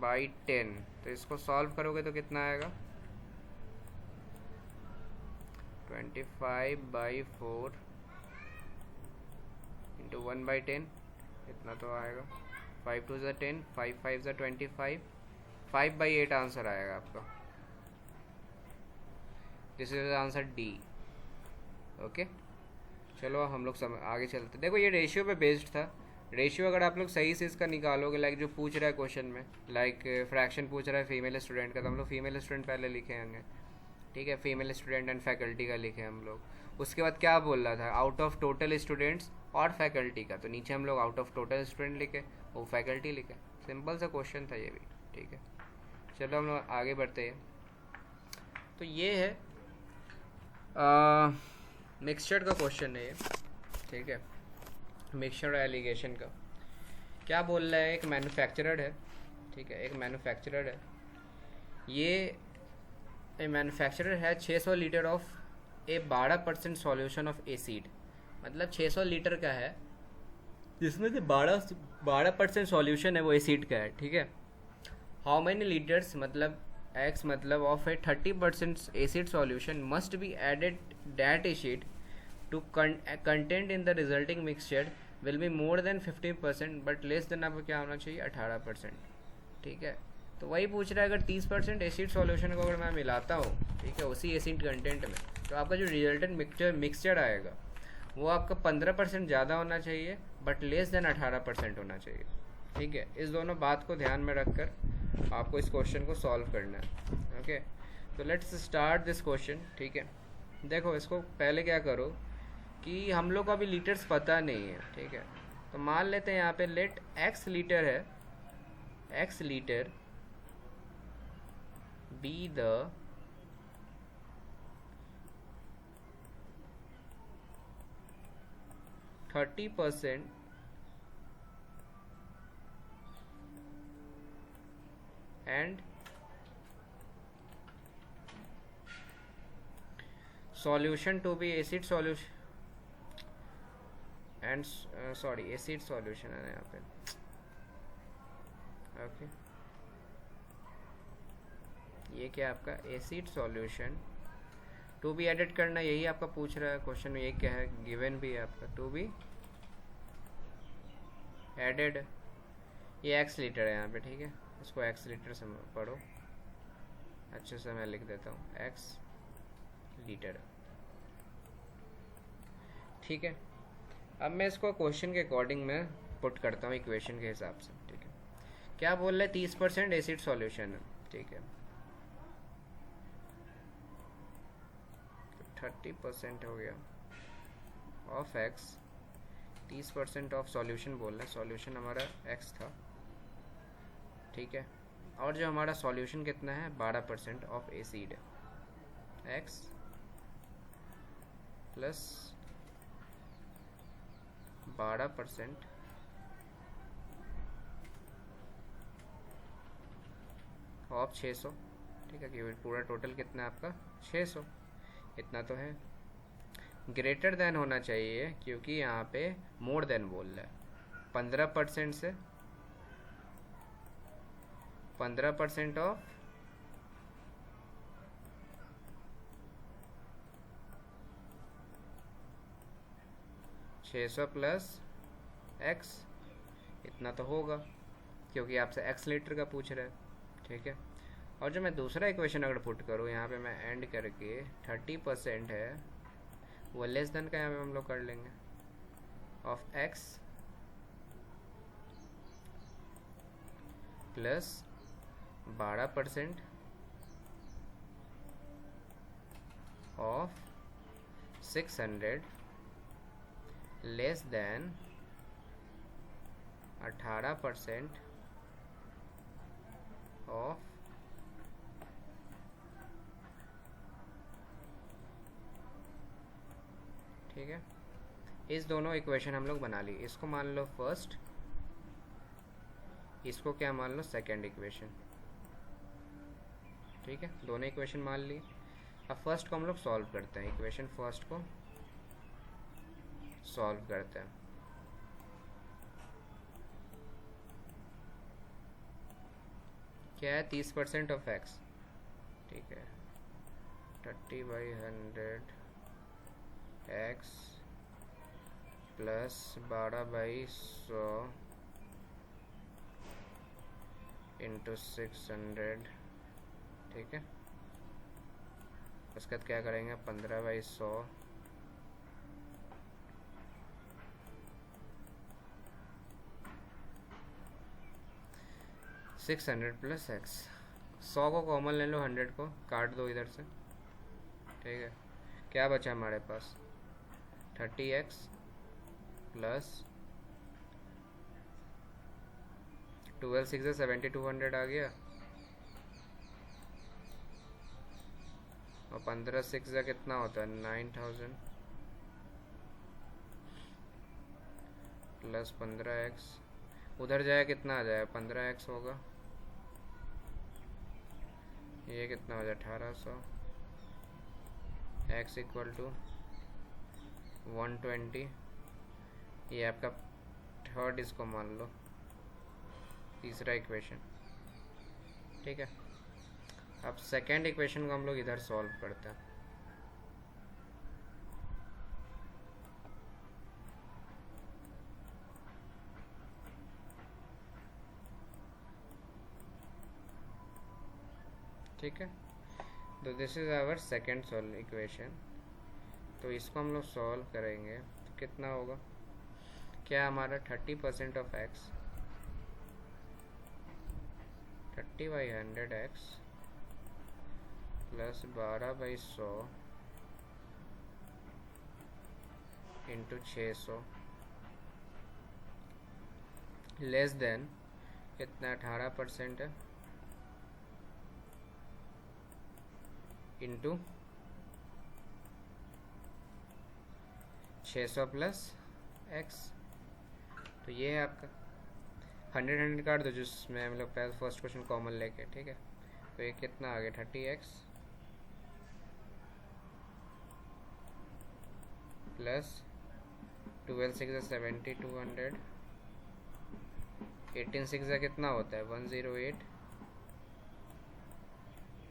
बाई 10, तो इसको सॉल्व करोगे तो कितना आएगा 25/4 इंटू 1/10, इतना तो आएगा, 5 2 जा 10, 5 5 जा 25, 5/8 आंसर आएगा आपका। This is answer D. Okay, चलो हम लोग आगे चलते। देखो ये रेशियो पे बेस्ड था, रेशियो अगर आप लोग सही से इसका निकालोगे, लाइक जो पूछ रहा है क्वेश्चन में, लाइक फ्रैक्शन पूछ रहा है फीमेल स्टूडेंट का, तो हम लोग फीमेल स्टूडेंट पहले लिखे होंगे, ठीक है, फीमेल स्टूडेंट एंड फैकल्टी का लिखे हम लोग। उसके बाद क्या बोल रहा था, आउट ऑफ टोटल स्टूडेंट्स और फैकल्टी का, तो नीचे हम लोग आउट ऑफ टोटल स्टूडेंट लिखे, वो फैकल्टी लिखे। सिंपल सा क्वेश्चन था ये भी, ठीक है। चलो हम लोग आगे बढ़ते हैं। तो ये है मिक्सचर का क्वेश्चन है ये, ठीक है, मिक्सचर एलिगेशन का। क्या बोल रहा है, एक मैन्युफैक्चरर है, ठीक है, एक मैन्युफैक्चरर है, ये मैन्युफैक्चरर है 600 litre of A 12% solution of acid, मतलब 600 लीटर का है जिसमें से 12% सॉल्यूशन है वो एसिड का है, ठीक है। हाउ मैनी लीटर्स, मतलब एक्स मतलब of a 30% acid solution must be added that acid to content in the resulting mixture will be more than 50% but less than, आपको क्या होना चाहिए 18%, ठीक है। तो वही पूछ रहा है, अगर 30% एसिड सॉल्यूशन को अगर मैं मिलाता हूँ, ठीक है, उसी एसिड कंटेंट में, तो आपका जो रिजल्टेंट मिक्सचर आएगा वो आपका 15% ज़्यादा होना चाहिए बट लेस देन 18% होना चाहिए, ठीक है। इस दोनों बात को ध्यान में रखकर आपको इस क्वेश्चन को सॉल्व करना है, ओके। तो लेट्स स्टार्ट दिस क्वेश्चन, ठीक है। देखो इसको पहले क्या करो कि हम लोग को अभी लीटर्स पता नहीं है, ठीक है। तो मान लेते हैं यहाँ पे लेट एक्स लीटर है, x litre be the %30 and solution to be acid solution and sorry acid solution है यहाँ पे, ओके। ये क्या आपका acid solution to be added करना, यही आपका पूछ रहा है क्वेश्चन में, ये क्या है, गिवन भी है आपका टू बी एडेड, ये एक्स लीटर है यहाँ पे, ठीक है। इसको एक्स लीटर से पढ़ो अच्छे से, मैं लिख देता हूँ एक्स लीटर, ठीक है। अब मैं इसको क्वेश्चन के अकॉर्डिंग में पुट करता हूँ इक्वेशन के हिसाब से, ठीक है। क्या बोल रहे हैं, 30% एसिड सॉल्यूशन है, ठीक है। 30% हो गया ऑफ एक्स, 30% ऑफ सॉल्यूशन बोल रहे हैं, सॉल्यूशन हमारा एक्स था, ठीक है। और जो हमारा सॉल्यूशन कितना है 12% ऑफ एसिड है, एक्स प्लस 12% ऑफ 600, ठीक है। कि पूरा टोटल कितना है आपका 600, इतना तो है। ग्रेटर देन होना चाहिए क्योंकि यहाँ पे मोर देन बोल रहा है, 15% से 15% ऑफ 600 प्लस एक्स, इतना तो होगा क्योंकि आपसे एक्स लीटर का पूछ रहा है, ठीक है। और जो मैं दूसरा इक्वेशन अगर पुट करूँ यहाँ पे, मैं एंड करके 30% है वो लेस देन का यहाँ पे हम लोग कर लेंगे of x plus 12% of 600 less than 18% of, ठीक है। इस दोनों इक्वेशन हम लोग बना ली, इसको मान लो फर्स्ट, इसको क्या मान लो सेकंड इक्वेशन, ठीक है। दोनों इक्वेशन मान ली। अब फर्स्ट को हम लोग सॉल्व करते हैं, इक्वेशन फर्स्ट को सॉल्व करते हैं। क्या है 30% ऑफ एक्स, ठीक है, 30/100 एक्स प्लस 12/100 इंटू 600, ठीक है। उसके बाद क्या करेंगे 15/100 600 प्लस एक्स, 100 को कॉमन ले लो, 100 को काट दो इधर से, ठीक है। क्या बचा हमारे पास 30x प्लस 12 6 7200 आ गया, और 15 6 कितना होता है 9000 प्लस 15x, उधर जाए कितना आ जाएगा 15x होगा, ये कितना हो जाए 1800 x इक्वल टू 120, ये आपका थर्ड, इसको मान लो तीसरा इक्वेशन। ठीक है, अब सेकेंड इक्वेशन को हम लोग इधर सॉल्व करते हैं। ठीक है, तो this is our second solve equation. तो इसको हम लोग सॉल्व करेंगे तो कितना होगा, क्या हमारा 30% of x 30/100x plus 12/100 into 600 less than कितना 18% है इंटू 600 प्लस x। तो ये है आपका 100 काट दो जिसमें हम लोग पहले फर्स्ट क्वेश्चन कॉमन लेके। ठीक है, तो ये कितना आ गया 30x प्लस 12 6 70 200 18 6 कितना होता है 108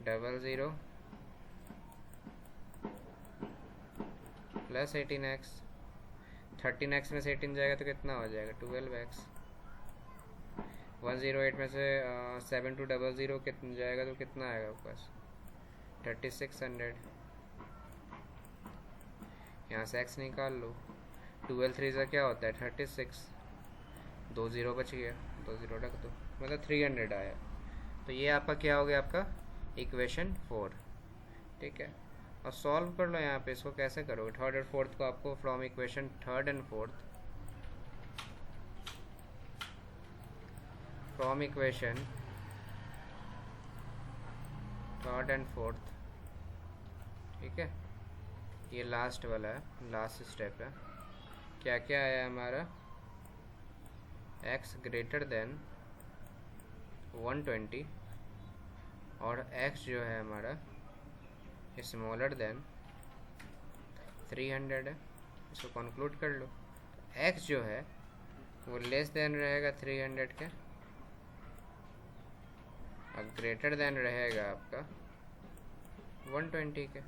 00 प्लस 18x 13x में से 18 जाएगा तो कितना हो जाएगा 12x 108 में से 7200 कितना जाएगा तो कितना आएगा आपके पास 3600। यहाँ से x निकाल लो, 12 3 का क्या होता है 36, 2 0 बच गया, 2 0 रख दो, मतलब 300 आया। तो ये आपका क्या हो गया, आपका इक्वेशन 4। ठीक है, और सॉल्व कर लो यहाँ पे। इसको कैसे करोगे, थर्ड और फोर्थ को आपको from equation third and fourth, from equation third and fourth. ठीक है, ये लास्ट वाला है, लास्ट स्टेप है। क्या क्या आया हमारा, x ग्रेटर देन 120 और x जो है हमारा स्मॉलर देन 300 है। इसको कंक्लूड कर लो, x जो है वो लेस देन रहेगा 300 के और ग्रेटर देन रहेगा आपका 120 के।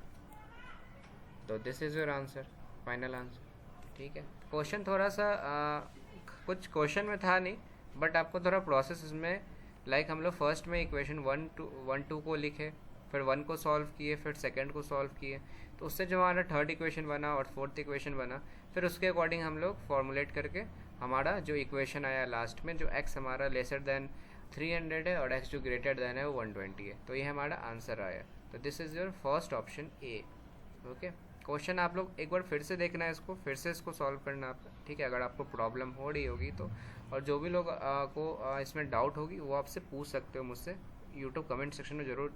तो this is your answer, final answer. ठीक है, क्वेश्चन थोड़ा सा कुछ क्वेश्चन में था नहीं, बट आपको थोड़ा प्रोसेस इसमें लाइक हम लोग फर्स्ट में इक्वेशन 1 2 को लिखे, फिर 1 को सॉल्व किए, फिर सेकंड को सॉल्व किए, तो उससे जो हमारा थर्ड इक्वेशन बना और फोर्थ इक्वेशन बना, फिर उसके अकॉर्डिंग हम लोग फॉर्मुलेट करके हमारा जो इक्वेशन आया लास्ट में, जो x हमारा लेसर देन 300 है और x जो ग्रेटर देन है वो 120 है, तो ये हमारा आंसर आया। तो this is your first option A. Okay, question आप लोग एक बार फिर से देखना है, इसको फिर से इसको सॉल्व करना आपका। ठीक है, अगर आपको प्रॉब्लम हो रही होगी तो, और जो भी लोग को इसमें डाउट होगी वो आपसे पूछ सकते हो मुझसे यूट्यूब कमेंट सेक्शन में ज़रूर,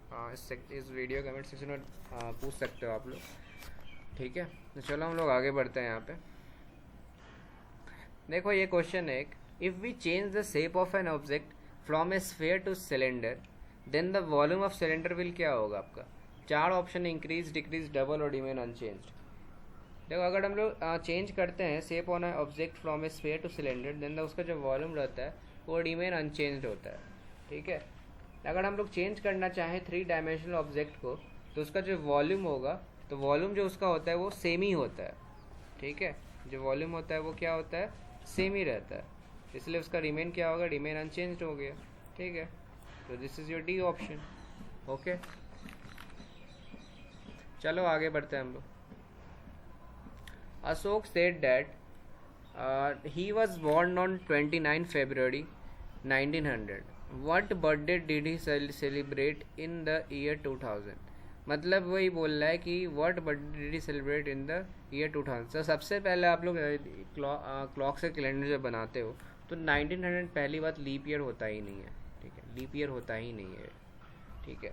इस वीडियो कमेंट सेक्शन में पूछ सकते हो आप लोग। ठीक है, तो चलो हम लोग आगे बढ़ते हैं। यहाँ पे देखो ये क्वेश्चन है एक, if we change the shape of an object from a sphere to cylinder then the volume of cylinder will क्या होगा आपका। 4 ऑप्शन, इंक्रीज, डिक्रीज, डबल और रिमेन अनचेंज्ड। देखो अगर हम लोग चेंज करते हैं shape on a object from a sphere to cylinder then उसका जो वॉल्यूम रहता है वो रिमेन अनचेंज्ड होता है। ठीक है, अगर हम लोग चेंज करना चाहें 3 डायमेंशनल ऑब्जेक्ट को तो उसका जो वॉल्यूम होगा, तो वॉल्यूम जो उसका होता है वो सेम ही होता है। ठीक है, जो वॉल्यूम होता है वो क्या होता है, सेम ही रहता है, इसलिए उसका रिमेन क्या होगा, रिमेन अनचेंज्ड हो गया। ठीक है, तो this is your D option. Okay, चलो आगे बढ़ते हैं हम लोग। Ashok said that he was born on 29 February 1900। What birthday did he celebrate in the year 2000? मतलब वही बोल रहा है कि what birthday did he celebrate in the year 2000। तो सबसे पहले आप लोग क्लॉक से कैलेंडर जब बनाते हो तो 1900 पहली बात लीप ईयर होता ही नहीं है। ठीक है, लीप ईयर होता ही नहीं है। ठीक है,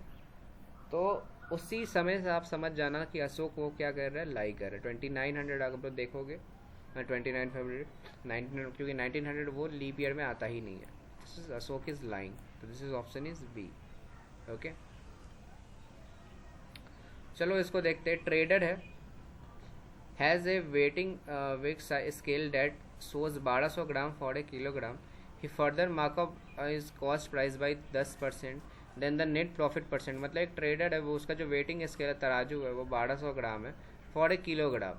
तो उसी समय से आप समझ जाना कि अशोक वो क्या कर रहा है, लाई कर रहा है। 2900 आप लोग देखोगे 29 फरवरी 1900, क्योंकि 1900 वो लीप ईयर में आता ही नहीं है। अशोक इज लाइंग, तो this is option is B. Okay, चलो इसको देखते हैं। ट्रेडर है, has a weighting weak scale that shows 1200 gram for a kilogram. He further markup is cost price by 10%. Then the net profit percent, मतलब एक trader है वो, उसका जो वेटिंग स्केल है, तराजू है, वो 1200 ग्राम है फॉर ए किलोग्राम.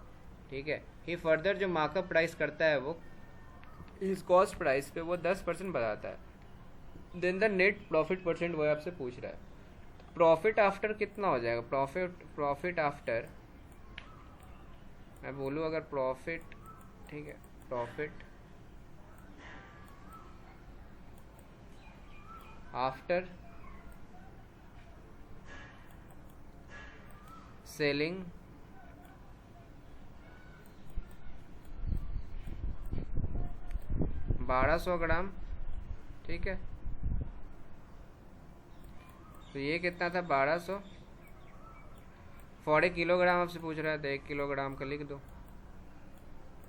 ठीक है. ही फर्दर जो मार्कअप प्राइस करता है वो इस कॉस्ट प्राइस पे वो 10% बताता है. Then the net profit percent वो आपसे पूछ रहा है. प्रॉफिट आफ्टर कितना हो जाएगा? प्रॉफिट आफ्टर मैं बोलूँ अगर प्रॉफिट, ठीक है, प्रॉफिट आफ्टर सेलिंग 1200 ग्राम. ठीक है. तो ये कितना था? 1200 फॉर ए किलोग्राम आपसे पूछ रहा है, तो 1 किलोग्राम का लिख दो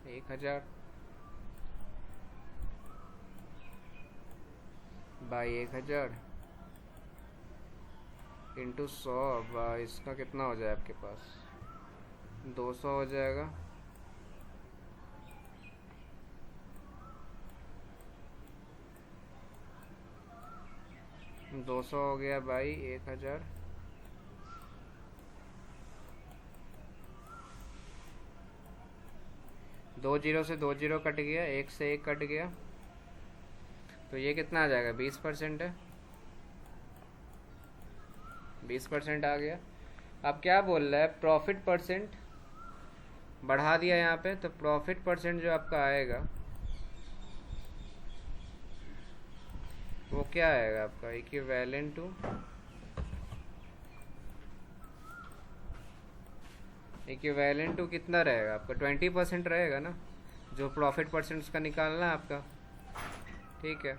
1000 बाई 1000 इंटू 100 बाई इसका कितना हो जाए आपके पास? 200 हो जाएगा. दो सौ हो गया बाई 1000. दो जीरो से 2 जीरो कट गया, 1 से 1 कट गया, तो ये कितना आ जाएगा? 20% है. 20% आ गया. अब क्या बोल रहा है? प्रॉफिट परसेंट बढ़ा दिया यहाँ पे, तो प्रॉफिट परसेंट जो आपका आएगा वो क्या आएगा आपका? इक्विवेलेंट टू कितना रहेगा आपका? 20% रहेगा ना, जो प्रॉफिट परसेंट उसका निकालना है आपका. ठीक है.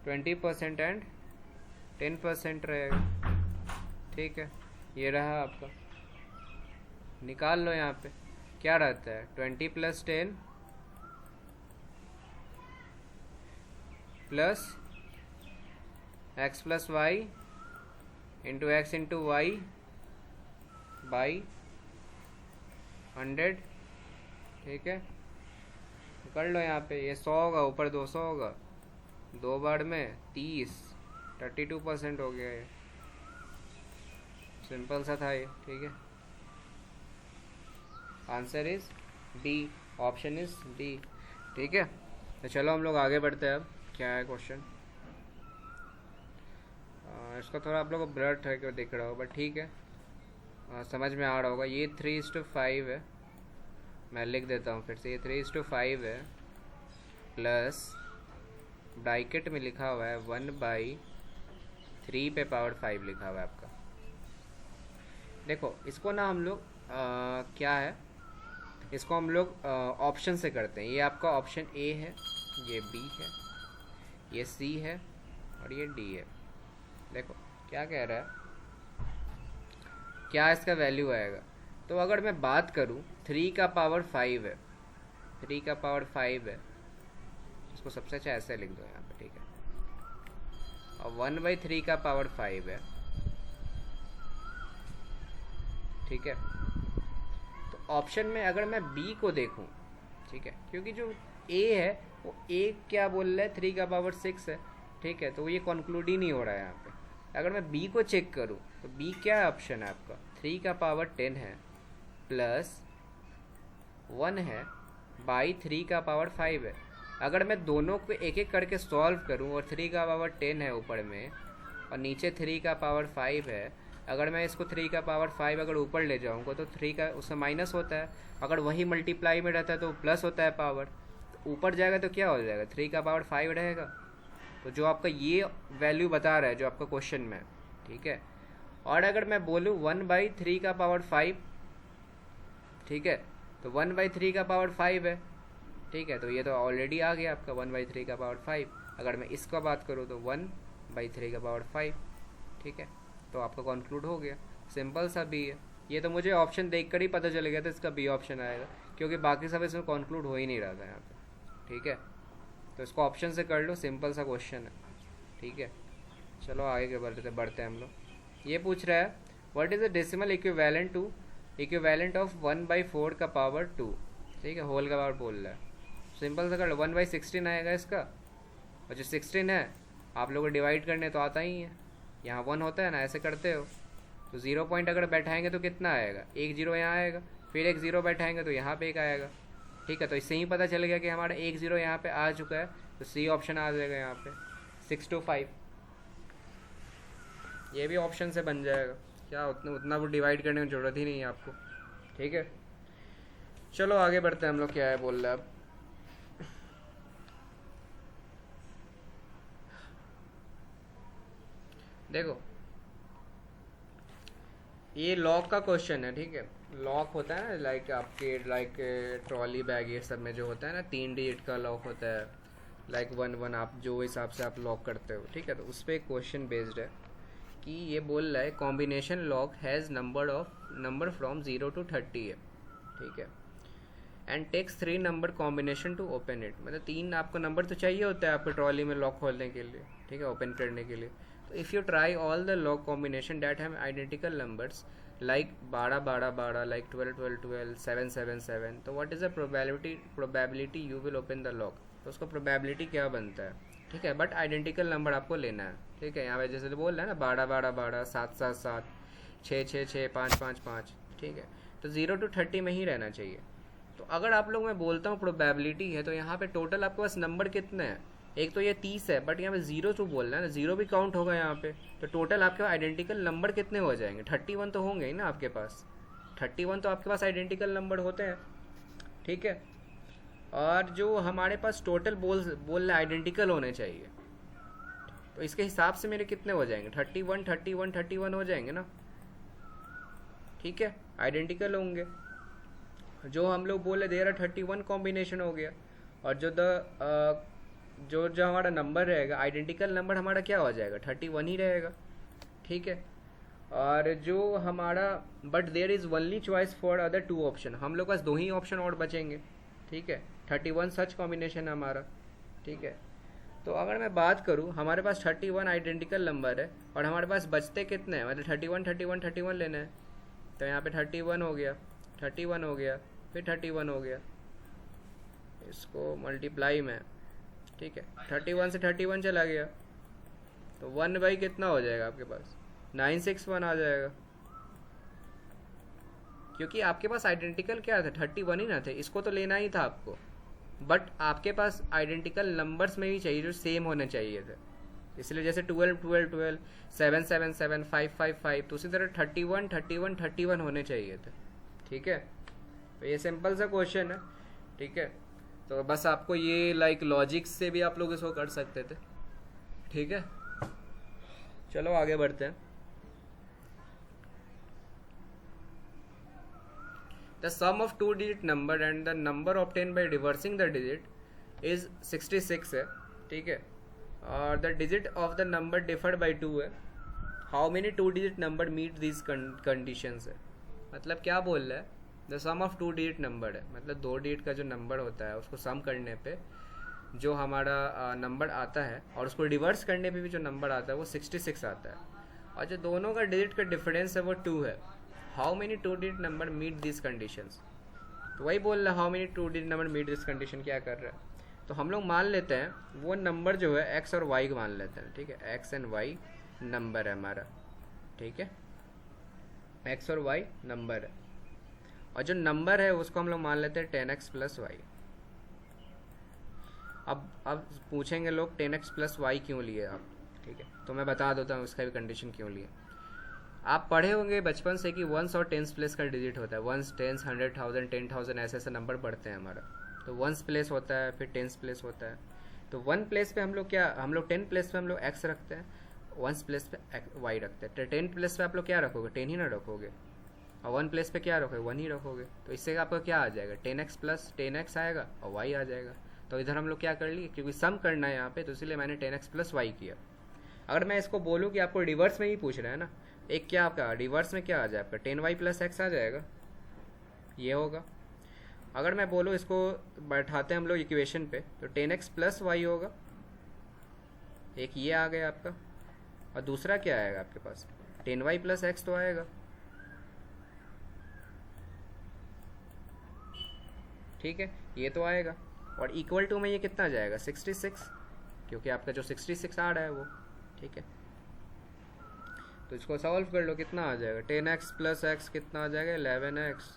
20% एंड 10% रहेगा. ठीक है. ये रहा आपका. निकाल लो. यहाँ पे क्या रहता है? 20 + 10 plus x + y into x into Y by 100. ठीक है. कर लो. यहाँ पे ये 100 होगा, ऊपर 200 होगा, 2 बार में 30, 32% हो गया. ये सिंपल सा था ये. ठीक है. Answer is D. Option is D. ठीक है. तो चलो हम लोग आगे बढ़ते हैं. अब क्या है क्वेश्चन? इसका थोड़ा आप लोग को ब्लर है क्यों दिख रहा हो, बट ठीक है. समझ में आ रहा होगा. ये 3:5 है. मैं लिख देता हूँ फिर से. ये 3:5 है, प्लस ब्रैकेट में लिखा हुआ है 1/3 पे पावर 5 लिखा हुआ है आपका. देखो इसको ना हम लोग क्या है, इसको हम लोग ऑप्शन से करते हैं. ये आपका ऑप्शन ए है, ये बी है, ये सी है और ये डी है. देखो क्या कह रहा है, क्या इसका वैल्यू आएगा. तो अगर मैं बात करूं 3 का पावर 5 है, 3 का पावर 5 है, इसको सबसे अच्छा ऐसे लिख दो यहाँ पे. ठीक है. और 1/3 का पावर 5 है. ठीक है. तो ऑप्शन में अगर मैं बी को देखूं, ठीक है, क्योंकि जो ए है वो ए क्या बोल रहा है? 3 का पावर 6 है. ठीक है. तो ये कंक्लूड ही नहीं हो रहा है यहाँ पे. अगर मैं बी को चेक करूं तो बी क्या ऑप्शन है आपका? 3 का पावर 10 है, प्लस 1 है, बाई 3 का पावर 5 है. अगर मैं दोनों को एक एक करके सॉल्व करूं, और 3 का पावर 10 है ऊपर में और नीचे 3 का पावर 5 है, अगर मैं इसको 3 का पावर 5 अगर ऊपर ले जाऊंगा तो 3 का उससे माइनस होता है. अगर वही मल्टीप्लाई में रहता है तो प्लस होता है पावर. तो ऊपर जाएगा तो क्या हो जाएगा? 3 का पावर 5 रहेगा. तो जो आपका ये वैल्यू बता रहा है जो आपका क्वेश्चन में. ठीक है. और अगर मैं बोलूँ 1/3 का पावर 5, ठीक है, तो 1/3 का पावर 5 है. ठीक है. तो ये तो ऑलरेडी आ गया आपका 1/3 का पावर 5. अगर मैं इसका बात करूँ तो 1/3 का पावर 5. ठीक है. तो आपका कंक्लूड हो गया. सिंपल सा बी है. ये तो मुझे ऑप्शन देख कर ही पता चल गया था इसका बी ऑप्शन आएगा, क्योंकि बाकी सब इसमें कंक्लूड हो ही नहीं रहा था यहाँ पे. ठीक है. तो इसको ऑप्शन से कर लो. सिंपल सा क्वेश्चन है. ठीक है. चलो आगे के बढ़ते हैं हम लोग. ये पूछ रहा है what is the decimal equivalent to equivalent of 1/4 का पावर 2, ठीक है, होल का पावर बोल रहा है। सिंपल सा कर लो, 1/16 आएगा इसका, और जो 16 है आप लोगों को डिवाइड करने तो आता ही है, यहाँ 1 होता है ना, ऐसे करते हो। तो 0 पॉइंट अगर बैठाएंगे तो कितना आएगा, एक जीरो यहाँ आएगा, फिर एक ज़ीरो बैठाएंगे तो यहाँ पे एक आएगा, ठीक है। तो इससे ही पता चल गया कि हमारा एक ज़ीरो यहाँ पे आ चुका है, तो सी ऑप्शन आ जाएगा यहाँ पे 625। ये भी ऑप्शन से बन जाएगा, क्या उतना वो डिवाइड करने की ज़रूरत ही नहीं है आपको, ठीक है। चलो आगे बढ़ते हैं हम लोग, क्या है बोल रहे हैं अब। देखो ये लॉक का क्वेश्चन है, ठीक है। लॉक होता है ना, लाइक आपके लाइक ट्रॉली बैग ये सब में जो होता है ना, 3 डिजिट का लॉक होता है, लाइक 1 1 आप जो हिसाब से आप लॉक करते हो, ठीक है। तो उस पर एक क्वेश्चन बेस्ड है कि ये बोल रहा है combination lock has number from 0 to 30 है, ठीक है, and takes 3 number combination to open it. मतलब 3 आपको नंबर तो चाहिए होता है आपको ट्रॉली में लॉक खोलने के लिए, ठीक है, ओपन करने के लिए। तो if you try all the lock combination that have identical numbers like 12 12 12, like 12 12 12, 7 7 7, तो what is the probability you will open the lock. तो उसका प्रोबेबिलिटी क्या बनता है, ठीक है, बट आइडेंटिकल नंबर आपको लेना है, ठीक है। यहाँ पे जैसे तो बोल रहा है ना 12 12 12, 7 7 7, 6 6 6, 5 5 5, ठीक है। तो 0 to 30 में ही रहना चाहिए। तो अगर आप लोग मैं बोलता हूँ प्रोबेबिलिटी है, तो यहाँ पे टोटल आपके पास नंबर कितने हैं, एक तो ये 30 है, बट यहाँ पे 0 टू बोल रहा है ना, 0 भी काउंट होगा यहाँ पे। तो टोटल आपके आइडेंटिकल नंबर कितने हो जाएंगे, 31 तो होंगे ही ना आपके पास, 31 तो आपके पास आइडेंटिकल नंबर होते हैं, ठीक है। और जो हमारे पास टोटल बोल रहे आइडेंटिकल होने चाहिए, तो इसके हिसाब से मेरे कितने हो जाएंगे, 31 31 31 हो जाएंगे ना, ठीक है, आइडेंटिकल होंगे। जो हम लोग बोले दे रहा 31 कॉम्बिनेशन हो गया, और जो हमारा नंबर रहेगा आइडेंटिकल नंबर हमारा क्या हो जाएगा, 31 ही रहेगा, ठीक है। और जो हमारा but there is only choice for other 2 option, हम लोग पास 2 ही ऑप्शन और बचेंगे, ठीक है। 31 सच कॉम्बिनेशन है हमारा, ठीक है। तो अगर मैं बात करूँ, हमारे पास 31 आइडेंटिकल नंबर है, और हमारे पास बचते कितने हैं, मतलब 31 31 31 लेना है। तो यहाँ पे 31 हो गया, 31 हो गया, फिर 31 हो गया, इसको मल्टीप्लाई में, ठीक है, 31 से 31 चला गया, तो 1 बाई कितना हो जाएगा आपके पास, 961 आ जाएगा। क्योंकि आपके पास आइडेंटिकल क्या था, 31 ही ना थे, इसको तो लेना ही था आपको, बट आपके पास आइडेंटिकल नंबर्स में भी चाहिए जो सेम होने चाहिए थे, इसलिए जैसे 12 12 12, 7 7 7, 5 5 5, तो उसी तरह 31 31 31 होने चाहिए थे, ठीक है। तो ये सिंपल सा क्वेश्चन है, ठीक है। तो बस आपको ये लाइक लॉजिक से भी आप लोग इसको कर सकते थे, ठीक है। चलो आगे बढ़ते हैं। The sum of 2 digit number and the number obtain by reversing the digit is 66 है, ठीक है, और the digit of the number differed by 2 है। How many 2 digit number meet this conditions है। मतलब क्या बोल रहा है, the sum of 2 digit number है, मतलब 2 डिजिट का जो नंबर होता है उसको सम करने पे जो हमारा नंबर आता है, और उसको रिवर्स करने पे भी जो नंबर आता है वो 66 आता है, और जो दोनों का डिजिट का डिफरेंस है वो 2 है। How many 2 digit number meet this conditions. तो वही बोल रहा है how many 2 digit number meet this condition, क्या कर रहा है। तो हम लोग मान लेते हैं वो नंबर जो है एक्स और वाई मान लेते हैं, ठीक है, एक्स एंड वाई नंबर है हमारा, ठीक है, एक्स और वाई नंबर है, और जो नंबर है उसको हम लोग मान लेते हैं 10x प्लस वाई। अब पूछेंगे लोग 10x प्लस वाई क्यों लिए आप, ठीक है, तो मैं बता देता हूँ उसका भी कंडीशन क्यों लिए। आप पढ़े होंगे बचपन से कि 1s और 10s प्लेस का डिजिट होता है, 1s 10s 100,000 10,000 ऐसे ऐसे नंबर पढ़ते हैं हमारा। तो 1s प्लेस होता है, फिर 10s प्लेस होता है। तो 1 प्लेस पे हम लोग 10 प्लेस पे हम लोग x रखते हैं, 1s प्लेस पे y रखते हैं। तो 10 प्लेस पे आप लोग क्या रखोगे, 10 ही ना रखोगे, और 1 प्लेस पे क्या रखोगे, 1 ही रखोगे। तो इससे आपका क्या आ जाएगा, 10x प्लस 10x आएगा और y आ जाएगा। तो इधर हम लोग क्या कर लिए, क्योंकि सम करना है यहाँ पे, तो इसलिए मैंने 10x प्लस वाई किया। अगर मैं इसको बोलूँ कि आपको रिवर्स में ही पूछ रहा है ना, एक क्या आपका रिवर्स में क्या आ जाए आपका 10y प्लस एक्स आ जाएगा, ये होगा। अगर मैं बोलूँ इसको बैठाते हैं हम लोग इक्वेशन पे, तो 10x प्लस वाई होगा, एक ये आ गया आपका, और दूसरा क्या आएगा आपके पास 10y प्लस एक्स तो आएगा, ठीक है, ये तो आएगा। और इक्वल टू में ये कितना आ जाएगा 66, क्योंकि आपका जो 66 आ रहा है वो, ठीक है। तो इसको सॉल्व कर लो, कितना आ जाएगा 10x प्लस एक्स कितना आ जाएगा 11x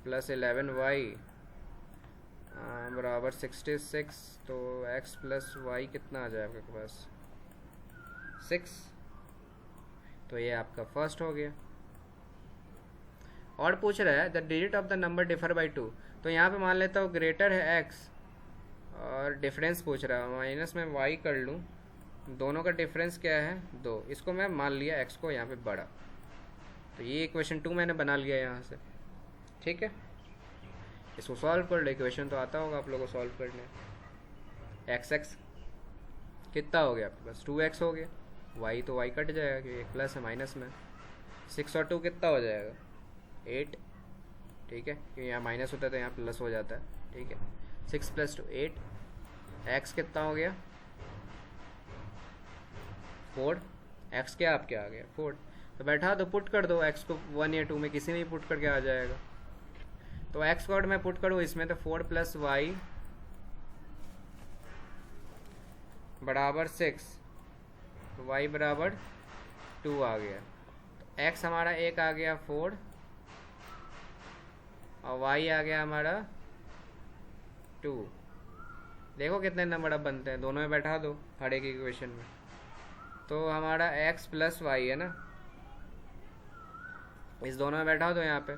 प्लस 11y बराबर 66। तो x प्लस वाई कितना आ जाएगा आपके पास 6। तो ये आपका फर्स्ट हो गया। और पूछ रहा है the digit of the number differ by 2। तो यहाँ पे मान लेता हूँ ग्रेटर है x और डिफरेंस पूछ रहा है, माइनस में y कर लूँ, दोनों का डिफरेंस क्या है 2। इसको मैं मान लिया x को यहाँ पे बड़ा, तो ये इक्वेशन 2 मैंने बना लिया यहाँ से, ठीक है। इसको सॉल्व कर लो, इक्वेशन तो आता होगा आप लोगों को सॉल्व करने। x कितना हो गया आपके पास 2x हो गया, y तो y कट जाएगा क्योंकि एक प्लस है माइनस में। 6 और 2 कितना हो जाएगा 8, ठीक है, क्योंकि यहाँ माइनस होता है तो यहाँ प्लस हो जाता है, ठीक है। 6 प्लस 2 8। x कितना हो गया 4। x क्या आपके आ गया 4। तो बैठा दो, पुट कर दो x को 1 या 2 में किसी में भी पुट करके आ जाएगा। तो x को मैं पुट करूँ इसमें, तो 4 प्लस वाई बराबर 6, तो y बराबर 2 आ गया। तो x हमारा एक आ गया 4 और y आ गया हमारा 2। देखो कितने नंबर अब बनते हैं, दोनों में बैठा दो हर एक इक्वेशन में। तो हमारा x प्लस वाई है ना, इस दोनों में बैठा दो यहाँ पे,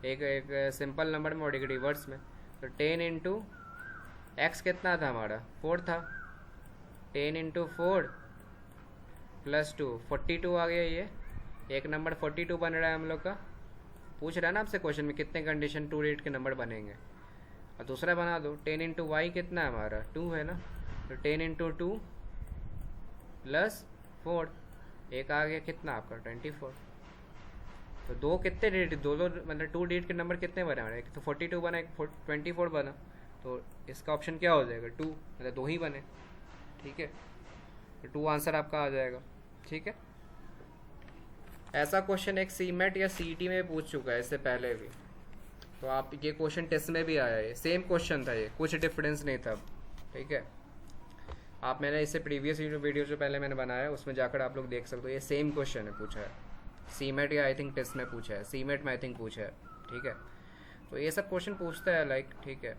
एक सिंपल नंबर में और एक रिवर्स में। तो 10 इंटू एक्स कितना था हमारा 4 था, 10 इंटू 4 प्लस 2 42 आ गया। ये एक नंबर 42 बन रहा है हम लोग का। पूछ रहा है ना आपसे क्वेश्चन में कितने कंडीशन 2 डिजिट के नंबर बनेंगे। और दूसरा बना दो 10 इंटू वाई कितना है हमारा 2 है ना, तो 10 इंटू 2 प्लस 4 एक आ गया कितना आपका 24। तो दो कितने डिजिट, दो मतलब 2 डिजिट के नंबर कितने बने हमारे, एक तो 42 बना एक 24 बना। तो इसका ऑप्शन क्या हो जाएगा 2, मतलब 2 ही बने, ठीक है। तो 2 आंसर आपका आ जाएगा, ठीक है। ऐसा क्वेश्चन एक सीमेट या सीईटी में पूछ चुका है इससे पहले भी, तो आप ये क्वेश्चन टेस्ट में भी आया है, सेम क्वेश्चन था ये, कुछ डिफरेंस नहीं था, ठीक है। आप मैंने इससे प्रीवियस वीडियो जो पहले मैंने बनाया है उसमें जाकर आप लोग देख सकते हो, ये सेम क्वेश्चन है पूछा है सीमेट या आई थिंक टेस्ट में पूछा है, सीमेट में आई थिंक पूछा है, ठीक है। तो ये सब क्वेश्चन पूछता है लाइक, ठीक है,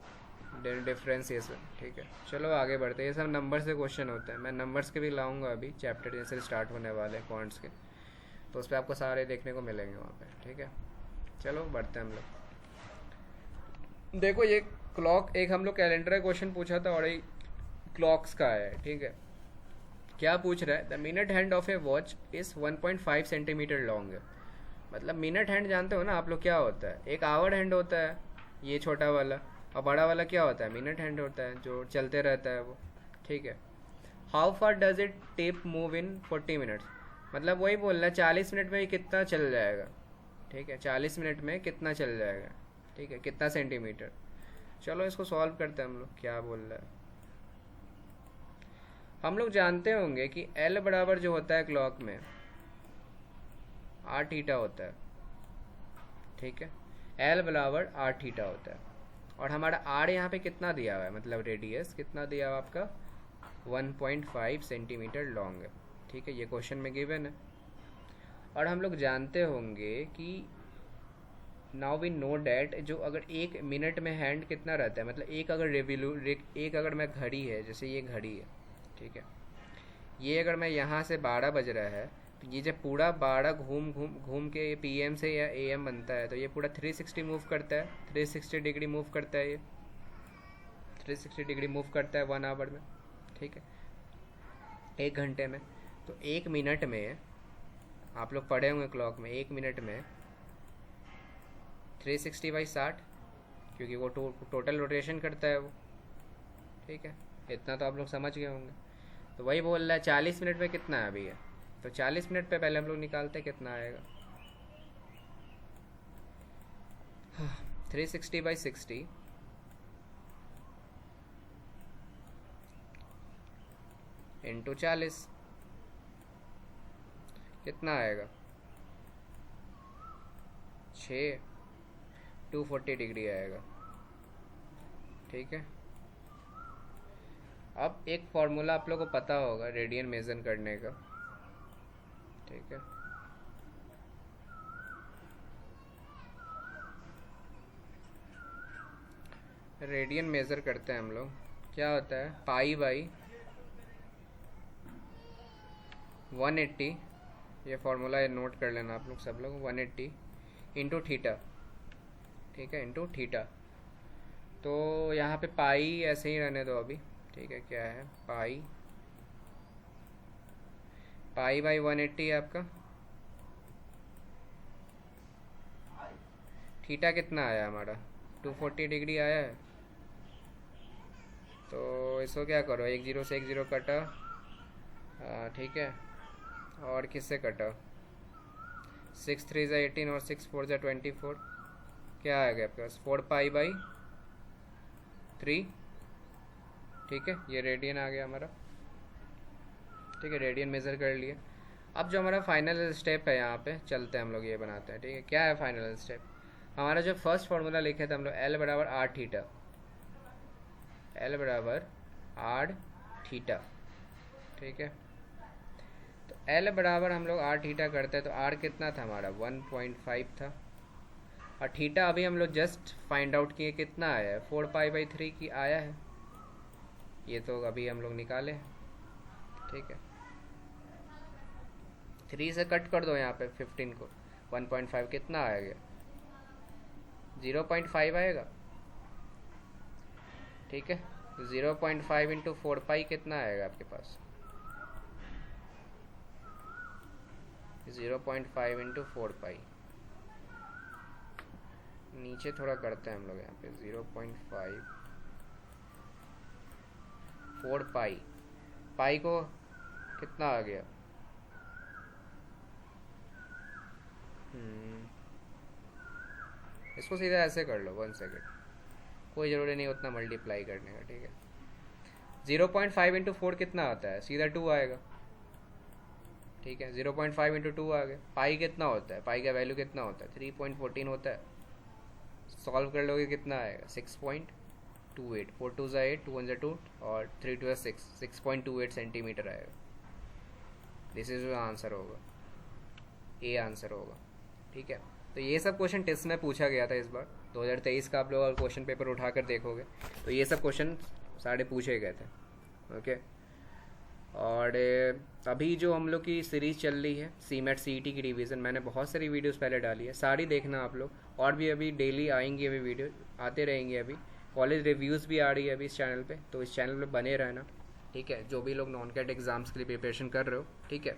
डिफरेंस ये सब, ठीक है। चलो आगे बढ़ते हैं, ये सब नंबर से क्वेश्चन होते हैं। मैं नंबर्स के भी लाऊंगा अभी, चैप्टर जैसे स्टार्ट होने वाले हैं क्वांट्स के, तो उस पर आपको सारे देखने को मिलेंगे वहाँ पे, ठीक है। चलो बढ़ते हैं हम लोग। देखो ये क्लॉक, एक हम लोग कैलेंडर का क्वेश्चन पूछा था और एक क्लॉक्स का है, ठीक है। क्या पूछ रहा है, the minute hand of A watch is 1.5 centimetre long. मतलब मिनट हैंड जानते हो ना आप लोग क्या होता है, एक आवर हैंड होता है ये छोटा वाला, और बड़ा वाला क्या होता है मिनट हैंड होता है जो चलते रहता है वो, ठीक है। How far does it tape move in 40 minutes. मतलब वही बोल रहा है 40 मिनट में ये कितना चल जाएगा, ठीक है, 40 मिनट में कितना चल जाएगा, ठीक है, कितना सेंटीमीटर। चलो इसको सॉल्व करते हैं हम लोग, क्या बोल रहा है। हम लोग जानते होंगे कि L बराबर जो होता है क्लॉक में आर थीटा होता है, ठीक है, L बराबर आर थीटा होता है। और हमारा R यहाँ पे कितना दिया हुआ है, मतलब रेडियस कितना दिया हुआ आपका 1.5 सेंटीमीटर लॉन्ग है, ठीक है, ये क्वेश्चन में गिवन है। और हम लोग जानते होंगे कि नाउ वी नो डैट जो अगर एक मिनट में हैंड कितना रहता है, मतलब एक अगर एक अगर मैं घड़ी है, जैसे ये घड़ी है, ठीक है, ये अगर मैं यहाँ से 12 बज रहा है, तो ये जब पूरा 12 घूम के ये PM से या AM बनता है, तो ये पूरा 360 मूव करता है, 360 डिग्री मूव करता है, ये 360 डिग्री मूव करता है 1 आवर में, ठीक है, 1 घंटे में। तो 1 मिनट में आप लोग पढ़े होंगे क्लॉक में, 1 मिनट में 360/60, क्योंकि वो टोटल रोटेशन करता है वो, ठीक है, इतना तो आप लोग समझ गए होंगे। तो वही बोल रहा है 40 मिनट में कितना है अभी है, तो 40 मिनट पे पहले हम लोग निकालते हैं कितना आएगा। 360/60 इंटू 40 कितना आएगा 6, 240 डिग्री आएगा, ठीक है। अब एक फार्मूला आप लोगों को पता होगा रेडियन मेजर करने का, ठीक है। रेडियन मेज़र करते हैं हम लोग, क्या होता है पाई बाई 180, ये फार्मूला नोट कर लेना आप लोग सब लोग, 180 इंटू थीटा, ठीक है, इंटू थीटा। तो यहाँ पे पाई ऐसे ही रहने दो अभी, ठीक है। क्या है पाई बाई 180 है आपका। थीटा कितना आया हमारा 240 डिग्री आया है। तो इसको क्या करो, एक जीरो से एक जीरो कटा, ठीक है। और किससे कटा, 6 3 ज़ा 18 और 6 4 ज़ा 24, क्या आएगा आपके पास 4 पाई बाई 3, ठीक है। ये रेडियन आ गया हमारा, ठीक है। रेडियन मेज़र कर लिए। अब जो हमारा फाइनल स्टेप है यहाँ पे चलते हैं हम लोग, ये बनाते हैं, ठीक है। क्या है फाइनल स्टेप, हमारा जो फर्स्ट फार्मूला लिखे थे हम लोग एल बराबर आर थीटा, एल बराबर आर थीटा, ठीक है। तो एल बराबर हम लोग आर थीटा करते हैं, तो आर कितना था हमारा 1.5 था, और थीटा अभी हम लोग जस्ट फाइंड आउट किए कितना आया है 4 पाई बाई 3 की आया है, ये तो अभी हम लोग निकाले, ठीक है। 3 से कट कर दो यहाँ पे 15 को, 1.5 कितना आएगा 0.5 आएगा, ठीक है। 0.5 इंटू 4 पाई कितना आएगा आपके पास, 0.5 इंटू 4 पाई, नीचे थोड़ा करते हैं हम लोग यहाँ पे 0.5 4 पाई, पाई को कितना आ गया, इसको सीधा ऐसे कर लो 1 सेकेंड, कोई ज़रूरी नहीं उतना मल्टीप्लाई करने का, ठीक है। 0.5 इंटू 4 कितना आता है, सीधा 2 आएगा, ठीक है। 0.5 इंटू 2 आ गया। पाई कितना होता है, पाई का वैल्यू कितना होता है 3.14 होता है, सॉल्व कर लोगे कितना आएगा 6.28, 4 2 ज़ा 8, 2 1 ज़ा 2 और 3 2 ज़ा 6, 6.28 सेंटीमीटर आएगा। दिस इज जो आंसर होगा, ए आंसर होगा, ठीक है। तो ये सब क्वेश्चन टेस्ट में पूछा गया था इस बार 2023 का, आप लोग अगर क्वेश्चन पेपर उठा कर देखोगे तो ये सब क्वेश्चन सारे पूछे गए थे, ओके। और अभी जो हम लोग की सीरीज़ चल रही है सीमेट सीईटी की रिवीजन, मैंने बहुत सारी वीडियोस पहले डाली है, सारी देखना आप लोग, और भी अभी डेली आएंगी, अभी वीडियो आते रहेंगे, अभी कॉलेज रिव्यूज़ भी आ रही है अभी इस चैनल पे, तो इस चैनल पे बने रहना, ठीक है। जो भी लोग नॉन कैट एग्ज़ाम्स के लिए प्रिपरेशन कर रहे हो, ठीक है।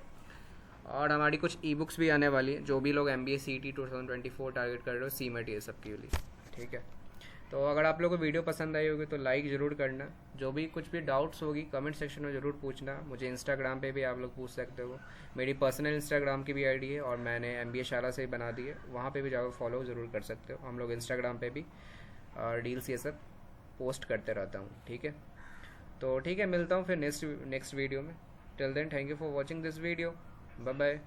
और हमारी कुछ ई बुक्स भी आने वाली है, जो भी लोग MBA CET 2024 टारगेट कर रहे हो, सीमेट ये सब के लिए, ठीक है। तो अगर आप लोगों को वीडियो पसंद आई होगी तो लाइक ज़रूर करना, जो भी कुछ भी डाउट्स होगी कमेंट सेक्शन में ज़रूर पूछना, मुझे इंस्टाग्राम पे भी आप लोग पूछ सकते हो, मेरी पर्सनल इंस्टाग्राम की भी आईडी है और मैंने MBA शाला से ही बना दी है, वहाँ पे भी जाकर फॉलो ज़रूर कर सकते हो। हम लोग इंस्टाग्राम पे भी डील्स ये सब पोस्ट करते रहता हूँ, ठीक है। तो ठीक है, मिलता हूँ फिर नेक्स्ट वीडियो में। Till then thank you for watching this video, bye bye.